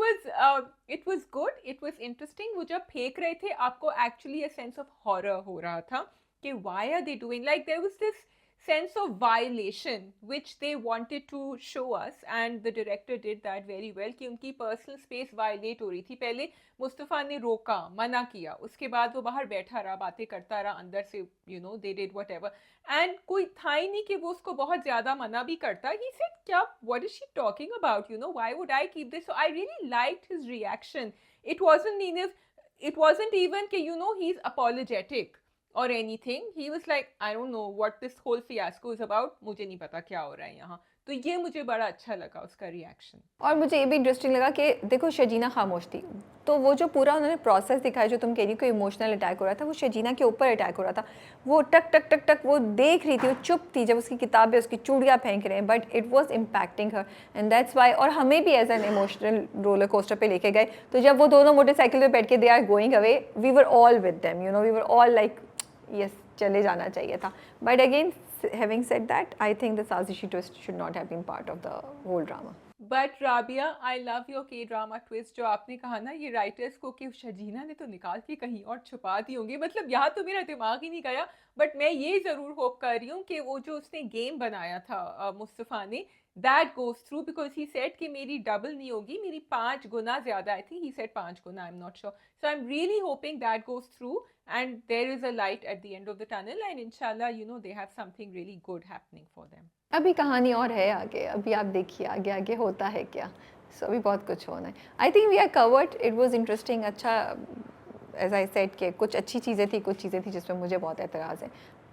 S2: was good, it was interesting. वो जब फेंक रहे थे आपको actually a sense of horror हो रहा था कि why are they doing, like there was this sense of violation which they wanted to show us, and the director did that very well कि उनकी personal space violate हो रही थी। पहले मुस्तफ़ा ने रोका, मना किया, उसके बाद वो बाहर बैठा रहा, बातें करता रहा, अंदर से you know they did whatever, and कोई था ही नहीं कि वो उसको बहुत ज़्यादा मना भी करता। He said क्या, what is she talking about, you know, why would I keep this? So I really liked his reaction. It wasn't even कि you know he's apologetic or anything. He was like, I don't know what this whole fiasco is about, मुझे नहीं पता क्या हो रहा है यहाँ। तो ये मुझे बड़ा अच्छा लगा उसका रिएक्शन।
S1: और मुझे ये भी इंटरेस्टिंग लगा कि देखो शर्जीना खामोश थी, तो वो जो पूरा उन्होंने प्रोसेस दिखाया जो तुम कह रही हो, कोई इमोशनल अटैक हो रहा था, वो शर्जीना के ऊपर अटैक हो रहा था, वो टक टक टक टक वो देख रही थी, वो चुप थी जब उसकी किताबें उसकी चूड़ियाँ फेंक रहे हैं, but it was impacting her, and that's why. और हमें भी as an emotional roller coaster पे लेके गए, तो जब वो दोनों मोटरसाइकिल पे बैठ के they are going away, we were all with them, you know, we were all like yes चले जाना चाहिए था। But again having said that, I think the Sazishi twist should not have been part of the whole drama.
S2: But Rabia, I love your के ड्रामा ट्विस्ट। जो आपने कहा ना ये राइटर्स को कि शजीना ने तो निकाल के कहीं और छुपा दी होंगी, मतलब यहाँ तो मेरा दिमाग ही नहीं गया। बट मैं ये ज़रूर होप कर रही हूँ कि वो जो उसने गेम बनाया था मुस्तफ़ा ने, that goes through, because he said कि मेरी डबल नहीं होगी, मेरी 5 गुना ज़्यादा, आई थिंक ही सेड 5 गुना, I am not sure. So I am really hoping that goes through and there is a light at the end of the tunnel, and इंशाल्लाह you know they have something really good happening for them.
S1: अभी कहानी और है आगे, अभी आप देखिए आगे आगे होता है क्या। सो अभी बहुत कुछ होना है। I think we are covered, it was interesting. अच्छा, एज आई सेड कि कुछ अच्छी चीज़ें थी, कुछ चीज़ें थी जिसमें मुझे बहुत एतराज़ है,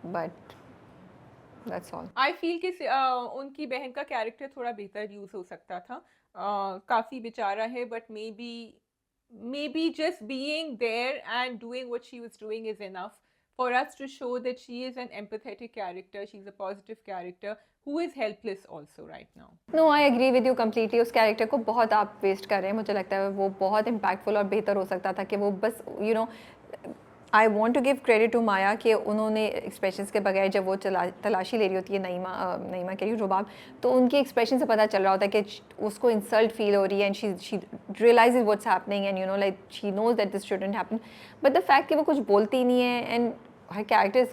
S1: but that's all.
S2: I feel कि उनकी बहन का कैरेक्टर थोड़ा बेहतर यूज हो सकता था। काफी बेचारा है, but maybe just being there and doing what she was doing is enough for us to show that she is an empathetic character, she's a positive character who is helpless also right now.
S1: No, I agree with you completely. उस कैरेक्टर को बहुत आप वेस्ट कर रहे हैं। मुझे लगता है वो बहुत इम्पैक्टफुल और बेहतर हो सकता था कि वो बस you know, I want to give credit to Maya कि उन्होंने एक्सप्रेशंस के बगैर जब वो तलाशी ले रही होती है, नईमा कह रही हूँ, रुबाब, तो उनके एक्सप्रेशन से पता चल रहा होता है कि उसको इंसल्ट फील हो रही है, and she realises what's happening, and you know like she knows that this shouldn't happen. But the fact कि वो कुछ बोलती नहीं है, and her character is,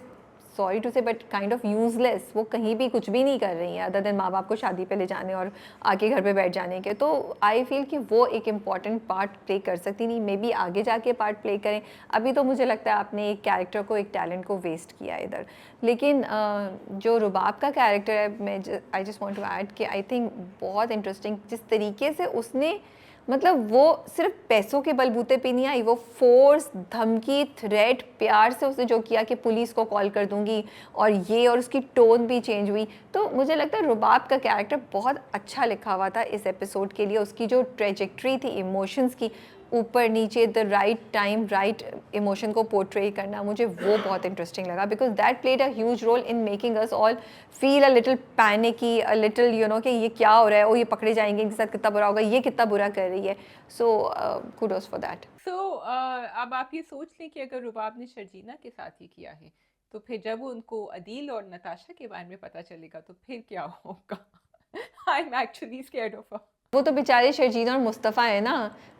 S1: sorry to say, but kind of useless. वो कहीं भी कुछ भी नहीं कर रही हैं अदर देन माँ बाप को शादी पे ले जाने और आके घर पे बैठ जाने के। तो आई फील कि वो एक इम्पॉर्टेंट पार्ट प्ले कर सकती नहीं, मे बी आगे जाके पार्ट प्ले करें। अभी तो मुझे लगता है आपने एक कैरेक्टर को, एक टैलेंट को वेस्ट किया इधर। लेकिन जो रुबाब का कैरेक्टर है, मैं I just want to add कि आई थिंक बहुत इंटरेस्टिंग जिस तरीके से उसने, मतलब वो सिर्फ पैसों के बलबूते पे नहीं आई, वो फोर्स, धमकी, थ्रेट, प्यार से उसने जो किया कि पुलिस को कॉल कर दूंगी, और उसकी टोन भी चेंज हुई। तो मुझे लगता है रुबाब का कैरेक्टर बहुत अच्छा लिखा हुआ था इस एपिसोड के लिए। उसकी जो ट्रेजेक्ट्री थी इमोशंस की, ऊपर नीचे, the right time right emotion को पोर्ट्रे करना, मुझे वो बहुत इंटरेस्टिंग लगा, because that played a huge role in making us all feel a little panicky, a little you know कि ये क्या हो रहा है, ओ ये पकड़े जाएंगे, इनके साथ कितना बुरा होगा, ये कितना बुरा कर रही है। सो कुडोस फॉर दैट।
S2: सो अब आप ये सोच लें कि अगर रुबाब ने शर्जीना के साथ ही किया है, तो फिर जब उनको अदील और नताशा के बारे में पता चलेगा तो फिर क्या होगा? I am actually scared of her.
S1: वो तो बेचारे शर्जीना और मुस्तफ़ा है ना,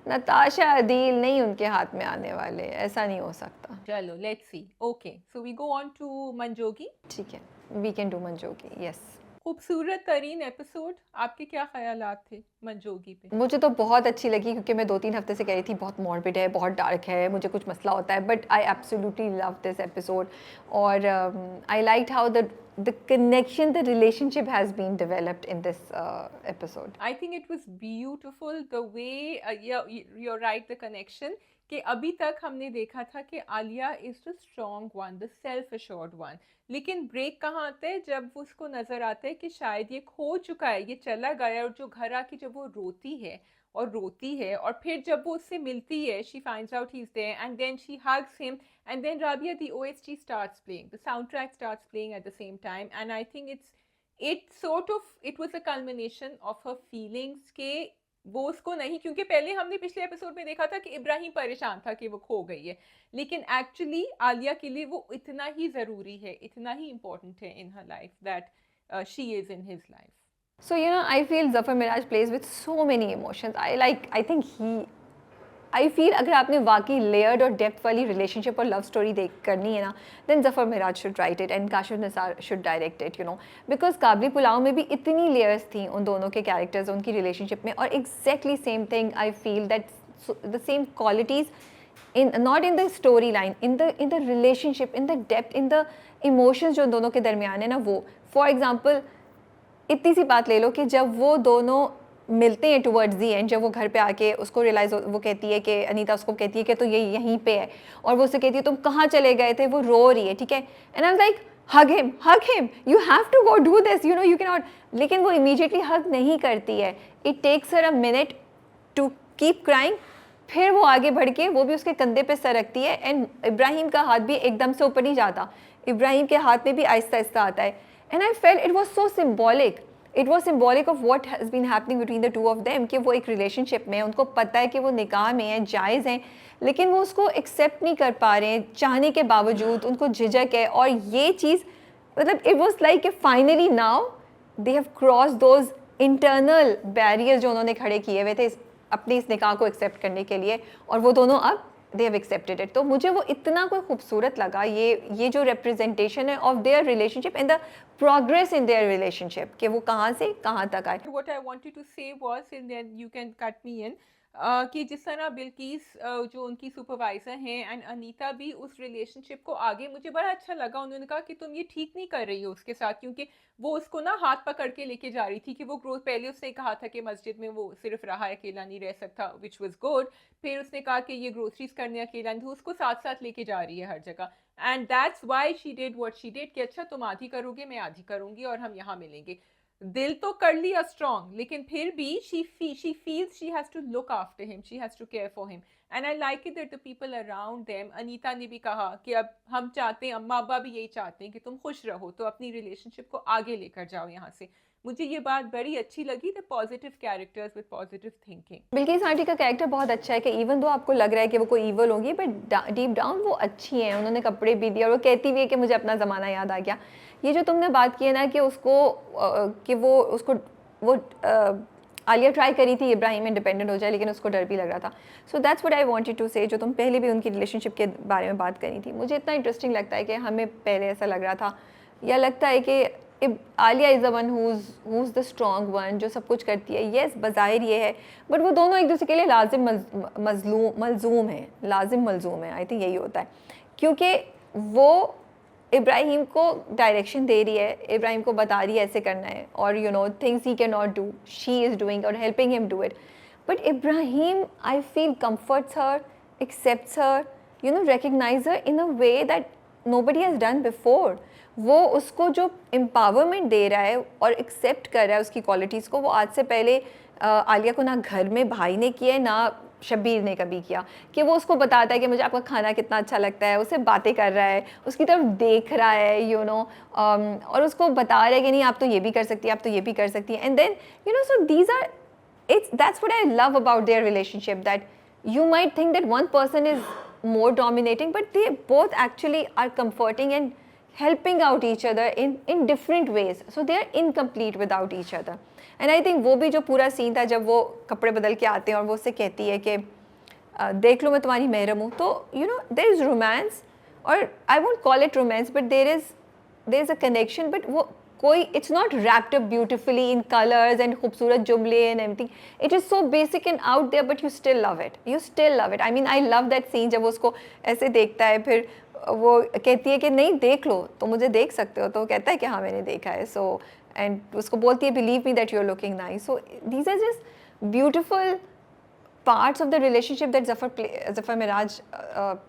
S1: नताशा अदील नहीं उनके हाथ में आने वाले, ऐसा नहीं हो सकता।
S2: चलो let's see. Okay, so we go on to Manjogi.
S1: ठीक है, we can do Manjogi, yes.
S2: खूबसूरत तरीन एपिसोड, आपके क्या ख्यालात थे मंजोगी पे?
S1: मुझे तो बहुत अच्छी लगी, क्योंकि मैं 2-3 हफ्ते से कह रही थी बहुत मॉर्बिड है, बहुत डार्क है, मुझे कुछ मसला होता है, but I absolutely love this episode. और I liked how the connection, the relationship has been developed in this episode.
S2: I think it was beautiful the way you're right, the connection, कि अभी तक हमने देखा था कि Alia is the strong one, the self assured one, लेकिन ब्रेक कहाँ आता है जब उसको नजर आता है कि शायद ये खो चुका है, ये चला गया, और जो घर आके जब वो रोती है और फिर जब वो उससे मिलती है, she finds out he's there and then she hugs him, and then Rabia, the OST starts playing, the soundtrack starts playing at the same time, and I think it was a culmination of her feelings के वो उसको नहीं, क्योंकि पहले हमने पिछले एपिसोड में देखा था कि इब्राहिम परेशान था कि वो खो गई है, लेकिन एक्चुअली आलिया के लिए वो इतना ही ज़रूरी है, इतना ही इम्पोर्टेंट है in her life that she is in his life.
S1: So, you know, I feel Zafar Miraj plays with so many emotions. I think I feel अगर आपने वाकई लेयर्ड और डेप्थ वाली रिलेशनशिप और लव स्टोरी करनी है ना, then Zafar Mairaj should write it and Kashif Nisar should direct it, you know, because Kabli pulao में भी इतनी लेयर्स थी उन दोनों के कैरेक्टर्स, उनकी रिलेशनशिप में, और exactly same thing I feel that the same qualities not in the storyline, in the relationship, in the depth, in the emotions जो उन दोनों के दरमियान है ना, वो फॉर एग्जाम्पल इतनी सी बात ले लो कि जब वो दोनों मिलते हैं टुवर्ड्स दी एंड, जब वो घर पे आके उसको रियलाइज, वो कहती है कि अनीता उसको कहती है कि तो ये यहीं पे है, और वो उससे कहती है तुम कहाँ चले गए थे, वो रो रही है, ठीक है, and I was like hug him, you have to go do this, you know, you cannot, लेकिन वो immediately hug नहीं करती है, it takes her a minute to keep crying, फिर वो आगे बढ़ के वो भी उसके कंधे पे सर रखती है, एंड इब्राहिम का हाथ भी एकदम से ऊपर नहीं जाता, इब्राहिम के हाथ में भी आहिस्ता आहिस्ता आता है, and I felt it was so symbolic, it was symbolic of what has been happening between the two of them, कि वो एक रिलेशनशिप में, उनको पता है कि वो निकाह में है, जायज़ हैं, लेकिन वो उसको एक्सेप्ट नहीं कर पा रहे हैं, चाहने के बावजूद उनको झिझक है, और ये चीज़ मतलब it was like finally now they have cross those internal barrier जो उन्होंने खड़े किए हुए थे अपनी इस निकाह को एक्सेप्ट करने के लिए, और वो दोनों अब दे हैव एक्सेप्टेड इट। तो मुझे वो इतना कोई खूबसूरत लगा, ये जो रिप्रेजेंटेशन है of their relationship and the progress in their relationship, कि वो कहाँ से कहाँ तक आए।
S2: What I wanted to say was, and then you can cut me in, कि जिस तरह बिल्किस जो उनकी सुपरवाइज़र हैं एंड अनीता भी उस रिलेशनशिप को आगे, मुझे बड़ा अच्छा लगा। उन्होंने कहा कि तुम ये ठीक नहीं कर रही हो उसके साथ, क्योंकि वो उसको ना हाथ पकड़ के लेके जा रही थी कि वो ग्रोथ, पहले उसने कहा था कि मस्जिद में वो सिर्फ रहा है, अकेला नहीं रह सकता, विच वॉज गुड। फिर उसने कहा कि ये ग्रोसरीज करने अकेला नहीं, तो उसको साथ साथ लेके जा रही है हर जगह। And that's why she did what she did, कि अच्छा तुम आधी करोगे, मैं आधी करूँगी और हम यहाँ मिलेंगे। दिल तो कर लिया स्ट्रॉन्ग, लेकिन फिर भी she feels she has to look after him, she has to care for him, and I like it that the people around them, Anita ने भी कहा कि अब हम चाहते हैं, अम्मा अब्बा भी यही चाहते हैं कि तुम खुश रहो, तो अपनी रिलेशनशिप को आगे लेकर जाओ यहाँ से। मुझे ये बात बड़ी अच्छी लगी, the positive characters with positive thinking.
S1: Bilkis aunty का कैरेक्टर बहुत अच्छा है कि इवन दो आपको लग रहा है कि वो कोई ईवल होंगी, बट डीप डाउन वो अच्छी हैं। उन्होंने कपड़े भी दिए और वो कहती भी है कि मुझे अपना ज़माना याद आ गया। ये जो तुमने बात की है ना कि उसको कि वो आलिया ट्राई करी थी इब्राहिम इंडिपेंडेंट हो जाए, लेकिन उसको डर भी लग रहा था। So that's what I wanted to say, जो तुम पहले भी उनकी रिलेशनशिप के बारे में बात करी थी। मुझे इतना इंटरेस्टिंग लगता है कि हमें पहले ऐसा लग रहा था या लगता है कि Alia is the one who is the strong one, जो सब कुछ करती है। येस, बज़ाहिर ये है, बट वो दोनों एक दूसरे के लिए लाजिम मलजूम है, लाजिम मलजूम है। आई थिंक यही होता है, क्योंकि वो इब्राहिम को डायरेक्शन दे रही है, इब्राहिम को बता रही है ऐसे करना है, और you know things he can not do, she is doing और helping him do it. But Ibrahim, I feel, comforts her, accepts her, you know, recognize her in a way that nobody has done before. वो उसको जो एम्पावरमेंट दे रहा है और एक्सेप्ट कर रहा है उसकी क्वालिटीज़ को, वो आज से पहले आलिया को ना घर में भाई ने किया है, ना शब्बीर ने कभी किया। कि वो उसको बताता है कि मुझे आपका खाना कितना अच्छा लगता है, उससे बातें कर रहा है, उसकी तरफ देख रहा है, यू नो, और उसको बता रहा है कि नहीं आप तो ये भी कर सकती है, आप तो ये भी कर सकती हैं। And then you know, so these are, that's what I love about their relationship, that you might think that one person is more dominating, but they both actually are comforting and helping out each other in different ways, so they are incomplete without each other. And I think वो भी जो पूरा सीन था जब वो कपड़े बदल के आते हैं और वो उससे कहती है कि देख लो मैं तुम्हारी महरम हूँ, तो you know there is romance, or I won't call it romance, but there is a connection, but वो कोई, it's not wrapped up beautifully in colors and खूबसूरत जुमले and everything. It is so basic and out there, but you still love it. You still love it. I mean, I love that scene जब वो उसको ऐसे देखता है, फिर वो कहती है कि नहीं देख लो, तो मुझे देख सकते हो, तो वो कहता है कि हाँ मैंने देखा है। So and उसको बोलती है believe me that you're looking nice. So these are just beautiful parts of the relationship that Zafar Miraj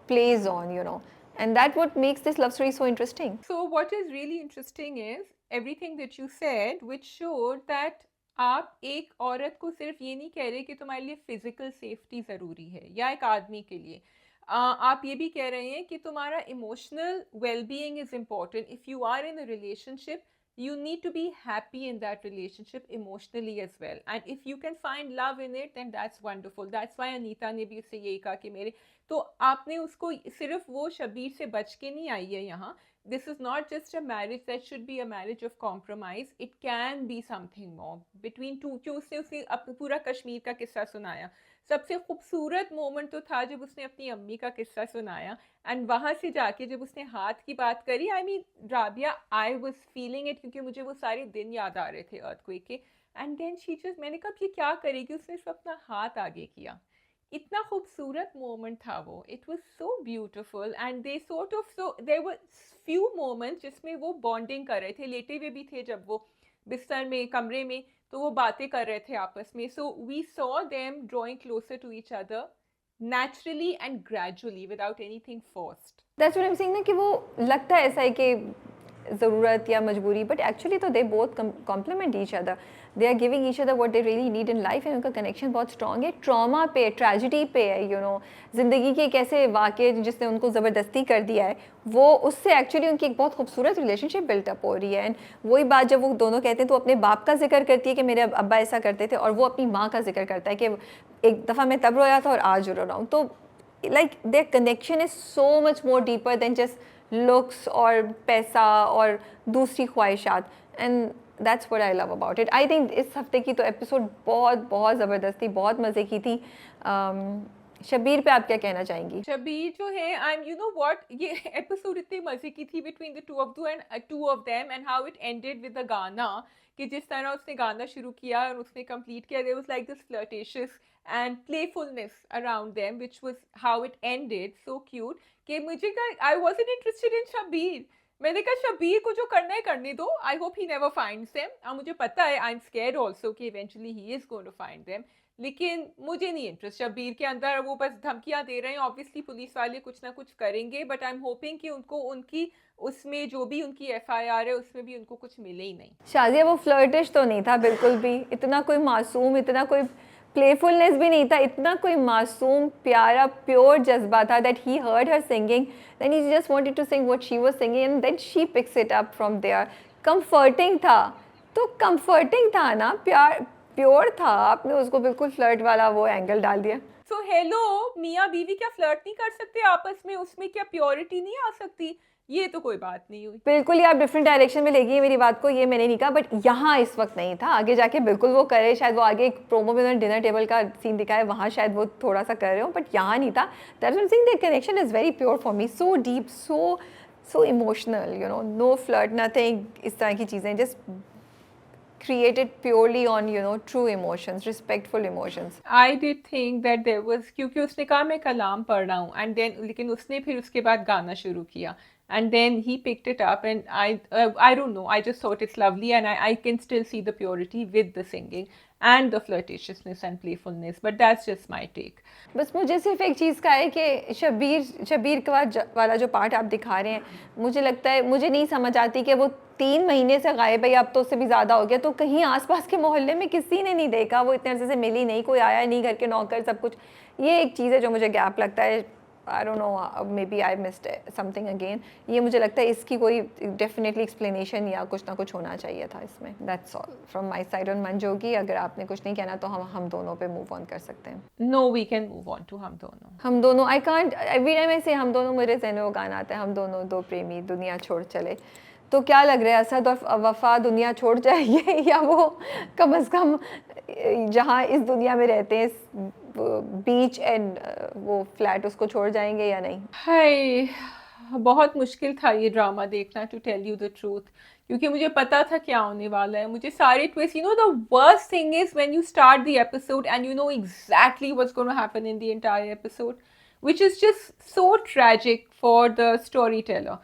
S1: plays on, you know. And that what makes this love story so interesting.
S2: So what is really interesting is everything that you said, which showed that आप एक औरत को सिर्फ ये नहीं कह रहे कि तुम्हारे लिए फिजिकल सेफ्टी ज़रूरी है, या एक आदमी के लिए आप ये भी कह रहे हैं कि तुम्हारा emotional well-being is important. If you are in a relationship, you need to be happy in that relationship emotionally as well, and if you can find love in it, then that's wonderful. That's why Anita ने भी उससे यही कहा कि मेरे, तो आपने उसको सिर्फ वो शबीर से बच के नहीं आई है यहाँ। This is not just a marriage that should be a marriage of compromise. It can be something more between two. क्यों उसने अपना पूरा कश्मीर का किस्सा सुनाया। सबसे खूबसूरत मोमेंट तो था जब उसने अपनी अम्मी का किस्सा सुनाया, एंड वहाँ से जाके जब उसने हाथ की बात करी, I mean Rabia, I was feeling it, क्योंकि मुझे वो सारे दिन याद आ रहे थे अर्थक्वेक के। एंड देन शी जस्ट, मैंने कहा ये क्या करेगी, उसने सिर्फ अपना हाथ आगे किया। इतना खूबसूरत मोमेंट था वो, it was so beautiful, and they sort of, so there were few moments जिसमें वो बॉन्डिंग कर रहे थे, लेटे हुए भी थे जब वो बिस्तर में कमरे में, तो वो बातें कर रहे थे आपस में। So we saw them drawing closer to each other naturally and gradually without anything forced.
S1: That's what I'm saying ना, कि वो लगता है ऐसा है कि ज़रूरत या मजबूरी, बट एक्चुअली तो they both compliment each other, they are giving each other what they really need in life, and उनका कनेक्शन बहुत स्ट्रॉन्ग है। ट्रॉमा पे, ट्रेजिडी पे है, यू नो, ज़िंदगी के एक ऐसे वाक़े जिसने उनको ज़बरदस्ती कर दिया है, वो उससे एक्चुअली उनकी एक बहुत खूबसूरत रिलेशनशिप बिल्टअप हो रही है। एंड वही बात जब वो दोनों कहते हैं, तो अपने बाप का जिक्र करती है कि मेरे अब्बा ऐसा करते थे, और वो अपनी माँ का जिक्र करता है कि एक दफ़ा मैं तब रोया था और आज रो रहा हूँ। तो like their connection is so much more deeper than just looks और पैसा और दूसरी ख्वाहिशात, and that's what I love about it. I think इस हफ्ते की तो एपिसोड बहुत बहुत ज़बरदस्त थी, बहुत मज़े की थी. शब्बीर पे आप क्या कहना चाहेंगी?
S2: शबीर जो है, I M, you know what, ये एपिसोड इतनी मजे की थी between the two of them and how it ended with the गाना, कि जिस तरह उसने गाना शुरू किया और उसने कंप्लीट किया, there was like this flirtatious and playfulness around them which was how it ended, so cute. कि मुझे का I wasn't interested in Shabir. मैंने कहा शबीर को जो करना है करने दो, I hope he never finds them. और मुझे पता है, आई एम स्कैर्ड आल्सो कि eventually he is going to find them. लेकिन मुझे नहीं इंटरेस्ट शब्बीर के अंदर. वो बस धमकियां दे रहे हैं, ऑब्वियसली पुलिस वाले कुछ ना कुछ करेंगे, बट आई एम होपिंग कि उनको उनकी उसमें जो भी उनकी एफआईआर है उसमें भी उनको कुछ मिले ही नहीं.
S1: शाजिया वो फ्लर्टिश तो नहीं था बिल्कुल भी, इतना कोई मासूम, इतना कोई प्लेफुलनेस भी नहीं था, इतना कोई मासूम प्यारा प्योर जज्बा था that he heard her singing, then he just wanted to sing what she was singing and then she picks it up from there. Comforting था, तो कंफर्टिंग था ना, प्यार प्योर था. आपने उसको बिल्कुल फ्लर्ट वाला वो एंगल डाल दिया.
S2: सो हेलो, मियाँ बीवी क्या फ्लर्ट नहीं कर सकते आपस में? उसमें क्या प्योरिटी नहीं आ सकती? ये तो कोई बात नहीं हुई.
S1: बिल्कुल ही आप डिफरेंट डायरेक्शन में ले गई मेरी बात को, ये मैंने नहीं कहा, बट यहाँ इस वक्त नहीं था. आगे जाके बिल्कुल वो करे, शायद वो आगे एक प्रोमो में उन्होंने डिनर टेबल का सीन दिखाया, वहाँ शायद वो थोड़ा सा कर रहे हो, बट यहाँ नहीं था. That's what sing the connection is very pure for me, so deep, so emotional, you know, no flirt, nothing इस तरह की चीज़ें, just created purely on, you know, true emotions, respectful emotions.
S2: I did think that there was, क्योंकि उसने कहा मैं कलाम पढ़ रहा हूँ, एंड देन लेकिन उसने फिर उसके बाद गाना शुरू किया, and then he picked it up, and I don't know, I just thought it's lovely, and I can still see the purity with the singing and the flirtatiousness and playfulness, but that's just my take.
S1: बस मुझे सिर्फ एक चीज़ का है कि शबीर का वाला जो पार्ट आप दिखा रहे हैं, मुझे लगता है, मुझे नहीं समझ आती कि वो 3 महीने से गायब है, अब तो उससे भी ज़्यादा हो गया, तो कहीं आसपास के मोहल्ले में किसी ने नहीं देखा, वो इतने अर्से से मिली नहीं, कोई आया नहीं, घर के नौकर सब कुछ. ये एक चीज़ है जो मुझे गैप लगता है. I don't know, maybe I missed something again. ये मुझे लगता है इसकी कोई डेफिनेटली एक्सप्लेनेशन या कुछ ना कुछ होना चाहिए था इसमें. That's all from my side on Manjogi. अगर आपने कुछ नहीं कहना तो हम दोनों पे मूव ऑन कर सकते हैं.
S2: No, we can move on to हम दोनों.
S1: हम दोनों, I can't, every time I से हम दोनों, मेरे ज़हन में वो गाना आता है, हम दोनों दो प्रेमी दुनिया छोड़ चले. तो क्या लग रहा है, असद और वफा दुनिया छोड़ जाएंगे या वो कम से कम जहाँ इस दुनिया में रहते हैं, बीच एंड वो फ्लैट, उसको छोड़ जाएंगे या नहीं?
S2: हाय, बहुत मुश्किल था ये ड्रामा देखना, to tell you the truth, क्योंकि मुझे पता था क्या होने वाला है. मुझे सारे twist, you know, the worst thing is when you start the episode and you know exactly what's going to happen in the entire episode, which is just so tragic for the storyteller.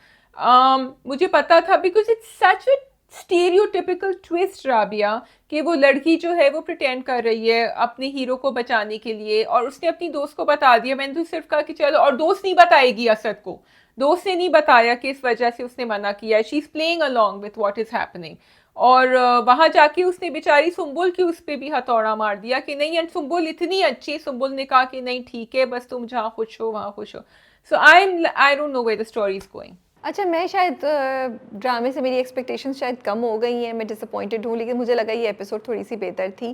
S2: मुझे पता था, because it's such a stereotypical twist, Rabia, कि वो लड़की जो है वो प्रिटेंड कर रही है अपने हीरो को बचाने के लिए, और उसने अपनी दोस्त को बता दिया. मैंने तो सिर्फ कहा कि चलो, और दोस्त नहीं बताएगी असद को, दोस्त ने नहीं बताया कि इस वजह से उसने मना किया है. She is playing along with what is happening. और वहां जाके उसने बेचारी सुम्बुल की उस पर भी हथौड़ा मार दिया कि नहीं, एंड सुम्बुल इतनी अच्छी, सुम्बुल ने कहा कि नहीं ठीक है, बस तुम जहाँ खुश हो वहाँ खुश हो. So I don't know where the story is going.
S1: अच्छा, मैं शायद ड्रामे से मेरी एक्सपेक्टेशंस शायद कम हो गई हैं, मैं डिसअपॉइंटेड हूँ, लेकिन मुझे लगा ये एपिसोड थोड़ी सी बेहतर थी.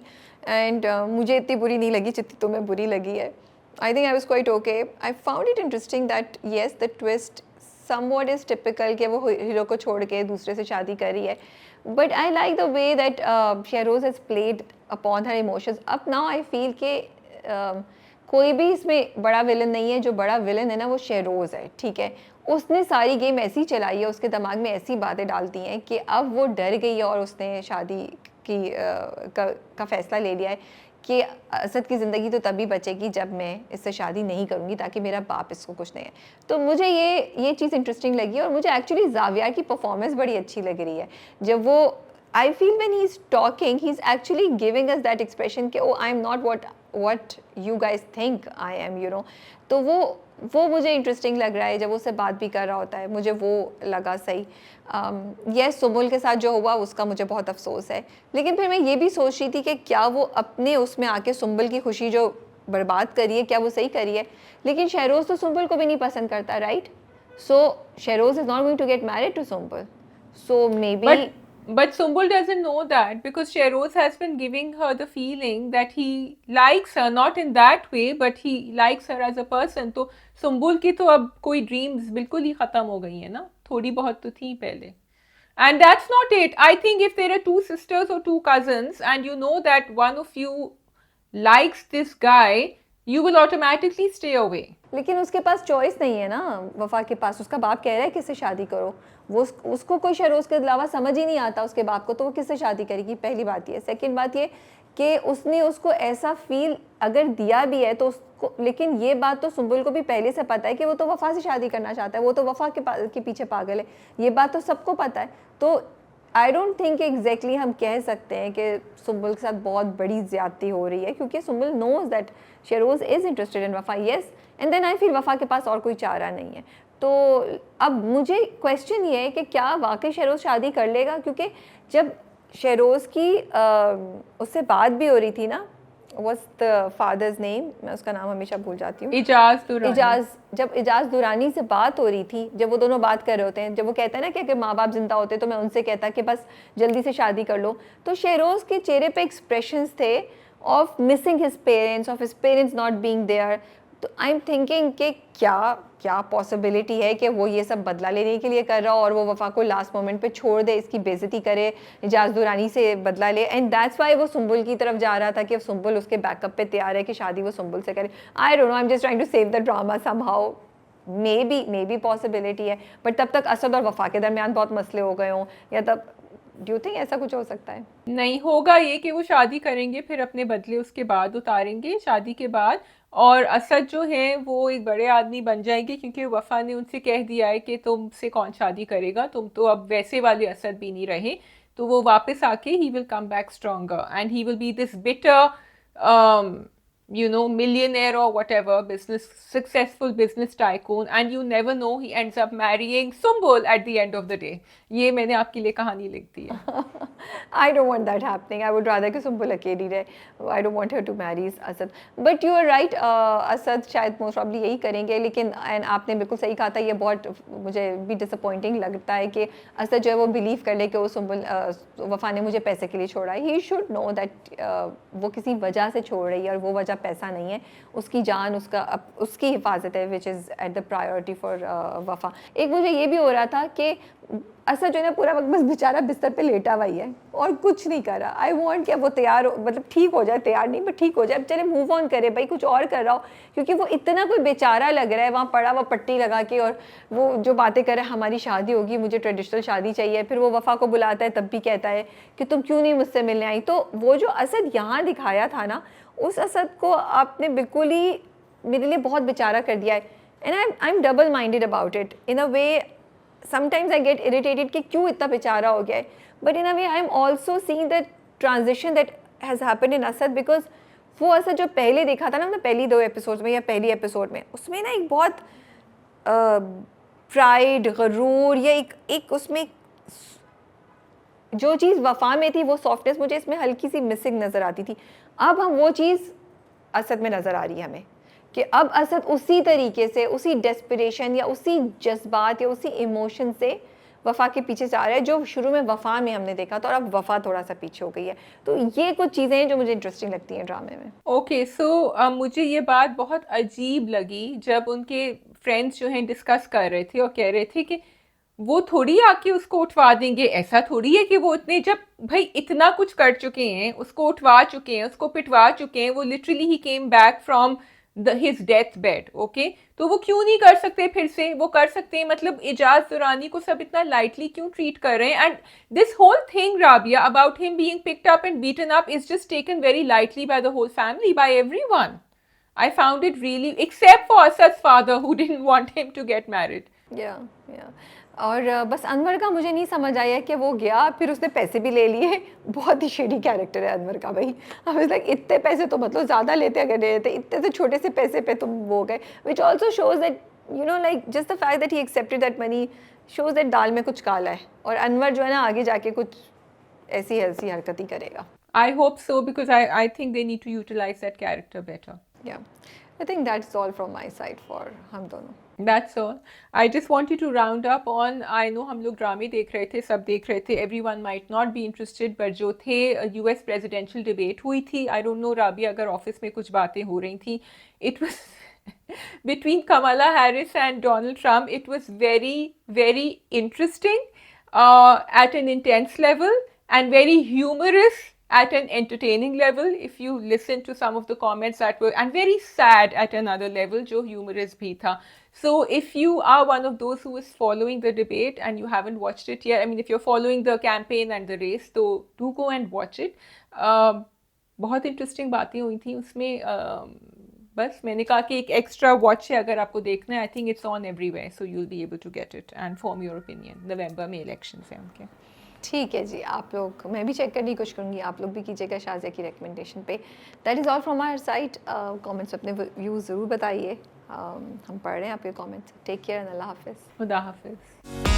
S1: एंड मुझे इतनी बुरी नहीं लगी जितनी तुम्हें बुरी लगी है. I think I was quite okay. I found it interesting that yes, the twist somewhat is typical कि वो हीरो को छोड़ के दूसरे से शादी कर रही है, but I like the way that शेरोज़ has played upon her emotions. अब नाउ आई फील के कोई भी इसमें बड़ा विलन नहीं है. जो बड़ा विलन है ना, वो शेरोज़ है, ठीक है. उसने सारी गेम ऐसी चलाई है, उसके दिमाग में ऐसी बातें डालती हैं कि अब वो डर गई है और उसने शादी की का फैसला ले लिया है कि असद की ज़िंदगी तो तभी बचेगी जब मैं इससे शादी नहीं करूँगी, ताकि मेरा बाप इसको कुछ नहीं है. तो मुझे ये चीज़ इंटरेस्टिंग लगी, और मुझे एक्चुअली जाविया की परफॉर्मेंस बड़ी अच्छी लग रही है. जब वो, I feel when he is talking, he is actually giving us that expression कि oh I am not what you guys think I am, you know. तो वो मुझे इंटरेस्टिंग लग रहा है. जब वो उससे बात भी कर रहा होता है, मुझे वो लगा सही. यस, सुमुल के साथ जो हुआ उसका मुझे बहुत अफसोस है, लेकिन फिर मैं ये भी सोच रही थी कि क्या वो अपने उसमें आके सुम्बुल की खुशी जो बर्बाद करी है, क्या वो सही करी है? लेकिन शेरोज़ तो सुम्बुल को भी नहीं पसंद करता, right? So Sheroz is not going to get married to Sumbul, so maybe.
S2: But Sumbul doesn't know that, because Shehroz has been giving her the feeling that he likes her, not in that way, but he likes her as a person. तो Sumbul की तो अब कोई dreams बिल्कुल ही ख़त्म हो गई है ना, थोड़ी बहुत तो थी पहले. And that's not it. I think if there are two sisters or two cousins and you know that one of you likes this guy, you will automatically stay away.
S1: लेकिन उसके पास चॉइस नहीं है ना वफा के पास, उसका बाप कह रहा है किससे शादी करो, वो उसको कोई शहरोज के अलावा समझ ही नहीं आता उसके बाप को, तो वो किससे शादी करेगी, पहली बात ये। सेकंड बात ये कि उसने उसको ऐसा फील अगर दिया भी है तो उसको, लेकिन ये बात तो सुंबुल को भी पहले से पता है कि वो तो वफा से शादी करना चाहता है, वो तो वफा के पीछे पागल है, ये बात तो सबको पता है। तो आई डोंट थिंक एग्जैक्टली हम कह सकते हैं कि सुंबुल के साथ बहुत बड़ी ज्यादती हो रही है, क्योंकि Sumbul knows that Sheroze is interested in Wafa, yes, and then I feel Wafa के पास और कोई चारा नहीं है। तो अब मुझे क्वेश्चन ये है कि क्या वाकई शेरोज शादी कर लेगा, क्योंकि जब शेरोज की उससे बात भी हो रही थी ना, व्हाट्स द फादर्स नेम, मैं उसका नाम हमेशा भूल जाती हूँ, जब इजाज दुरानी से बात हो रही थी, जब वो दोनों बात कर रहे होते हैं, जब वो कहता है ना कि अगर माँ बाप जिंदा होते तो मैं उनसे कहता कि बस जल्दी से शादी कर लो, तो शेरोज के चेहरे पे एक्सप्रेशंस थे of missing his parents, of his parents not being there. तो आई एम थिंकिंग कि क्या पॉसिबिलिटी है कि वो ये सब बदला लेने के लिए कर रहा हो और वो वफा को लास्ट मोमेंट पे छोड़ दे, इसकी बेइज्जती करे, इजाज दुरानी से बदला ले, एंड दैट्स वाई वो सुंबुल की तरफ जा रहा था कि सुंबुल उसके बैकअप पे तैयार है कि शादी वो सुंबुल से करे। I don't know, I am just trying to save the drama somehow, maybe possibility है, बट तब तक असद और वफा के दरमियान बहुत मसले हो गए हों, या तब डू यू थिंक ऐसा कुछ हो सकता है?
S2: नहीं होगा ये कि वो शादी करेंगे फिर अपने बदले उसके बाद उतारेंगे शादी के बाद, और असद जो है वो एक बड़े आदमी बन जाएंगे, क्योंकि वफा ने उनसे कह दिया है कि तुमसे कौन शादी करेगा, तुम तो अब वैसे वाले असद भी नहीं रहे। तो वो वापस आके he will come back stronger and he will be this bitter millionaire or whatever, successful business tycoon, and you never know, he ends up marrying Sumbul at the end of the day. ये मैंने आपके लिए कहानी लिख दी है।
S1: I don't want that happening. I would rather कि सुंबुल अकेली रहे. I don't want her to marry Asad. But you are right. Asad शायद most probably यही करेंगे, लेकिन and आपने बिल्कुल सही कहा था, ये बहुत मुझे भी disappointing लगता है कि असद जो है वो believe कर ले कि वो सुंबुल वफा ने मुझे पैसे के लिए छोड़ा है। He should know that वो किसी वजह से छोड़ रही है और वो वजह पैसा नहीं है, उसकी जान, उसकी हिफाजत है, which is at the priority for वफा। एक मुझे ये भी हो रहा था कि असद जो है ना पूरा वक्त बस बेचारा बिस्तर पे लेटा हुआ ही है और कुछ नहीं कर रहा। आई वॉन्ट कि वो तैयार हो, मतलब ठीक हो जाए, तैयार नहीं बट ठीक हो जाए, चले मूव ऑन करे भाई, कुछ और कर रहा हो, क्योंकि वो इतना कोई बेचारा लग रहा है वहाँ पड़ा हुआ पट्टी लगा के, और वो जो बातें कर रहा है हमारी शादी होगी, मुझे ट्रेडिशनल शादी चाहिए, फिर वो वफा को बुलाता है तब भी कहता है कि तुम क्यों नहीं मुझसे मिलने आई। तो वो जो असद यहाँ दिखाया था ना, उस असद को आपने बिल्कुल ही मेरे लिए बहुत बेचारा कर दिया है, and I am double minded about it. In a way sometimes I get irritated कि क्यों इतना बेचारा हो गया है, but in a way I am also seeing that transition that has happened in Asad, because वो असद जो पहले देखा था ना, पहली 2 एपिसोड में या पहली एपिसोड में, उसमें ना एक बहुत प्राइड, गरूर, या एक उसमें जो चीज़ वफा में थी वो सॉफ्टनेस मुझे इसमें हल्की सी मिसिंग नज़र आती थी। अब हम वो चीज़ असद में नज़र आ रही है हमें, कि अब असद उसी तरीके से, उसी डेस्परेशन या उसी जज्बात या उसी इमोशन से वफा के पीछे जा रहा है जो शुरू में वफा में हमने देखा था, और अब वफा थोड़ा सा पीछे हो गई है। तो ये कुछ चीज़ें हैं जो मुझे इंटरेस्टिंग लगती हैं ड्रामे में।
S2: ओके, सो मुझे ये बात बहुत अजीब लगी जब उनके फ्रेंड्स जो हैं डिस्कस कर रहे थे और कह रहे थे कि वो थोड़ी आके उसको उठवा देंगे, ऐसा थोड़ी है कि वो इतने, जब भाई इतना कुछ कर चुके हैं, उसको उठवा चुके हैं, उसको पिटवा चुके हैं, वो literally he came back from his death bed, okay, तो वो क्यों नहीं कर सकते फिर से? वो कर सकते हैं, मतलब इजाज दुरानी को सब इतना लाइटली क्यों ट्रीट कर रहे हैं? And this whole thing Rabia about him being picked up and beaten up is just taken very lightly by the whole family, by everyone. I found it really, except for Asad's father who didn't want him to get married.
S1: या और बस अनवर का मुझे नहीं समझ आया कि वो गया फिर उसने पैसे भी ले लिए। बहुत ही शेडी कैरेक्टर है अनवर का भाई। आई वाज लाइक इतने पैसे तो मतलब ज़्यादा लेते अगर ले लेते, इतने से छोटे से पैसे पे तुम वो गए, which also shows that you know like just the fact that he accepted that money shows that दाल में कुछ काला है, और अनवर जो है ना आगे जाके कुछ ऐसी हरकत ही करेगा।
S2: I hope so, because I think they need to utilize that character better.
S1: Yeah, I think that's all from my side for हम दोनों.
S2: That's all. I just wanted to round up on, I know हम लोग ड्रामे देख रहे थे, सब देख रहे थे, everyone might not be interested, but जो थे US presidential debate हुई थी, I don't know राबिया अगर ऑफिस में कुछ बातें हो रही थी, it was between Kamala Harris and Donald Trump, it was very, very interesting. at an intense level and very humorous at an entertaining level if you listen to some of the comments that were, and very sad at another level जो humorous भी था. So if you are one of those who is following the debate and you haven't watched it yet, I mean if you're following the campaign and the race, so do go and watch it. बहुत इंटरेस्टिंग बातें हुई थी उसमें. बस मैंने कहा कि एक एक्स्ट्रा वॉच है अगर आपको देखना है. I think it's on everywhere, so you will be able to get it and form your opinion. November में इलेक्शंस हैं उनके.
S1: ठीक है जी, आप लोग, मैं भी चेक करने की कोशिश करूँगी, आप लोग भी कीजिएगा शाज़िया की रिकमेंडेशन पे. That is all from our side. Comments अपने व्यूज़ ज़रूर बताइए. हम पढ़ रहे हैं आपके कमेंट्स. टेक केयर एंड अल्लाह हाफिज़.
S2: खुदा हाफिज़.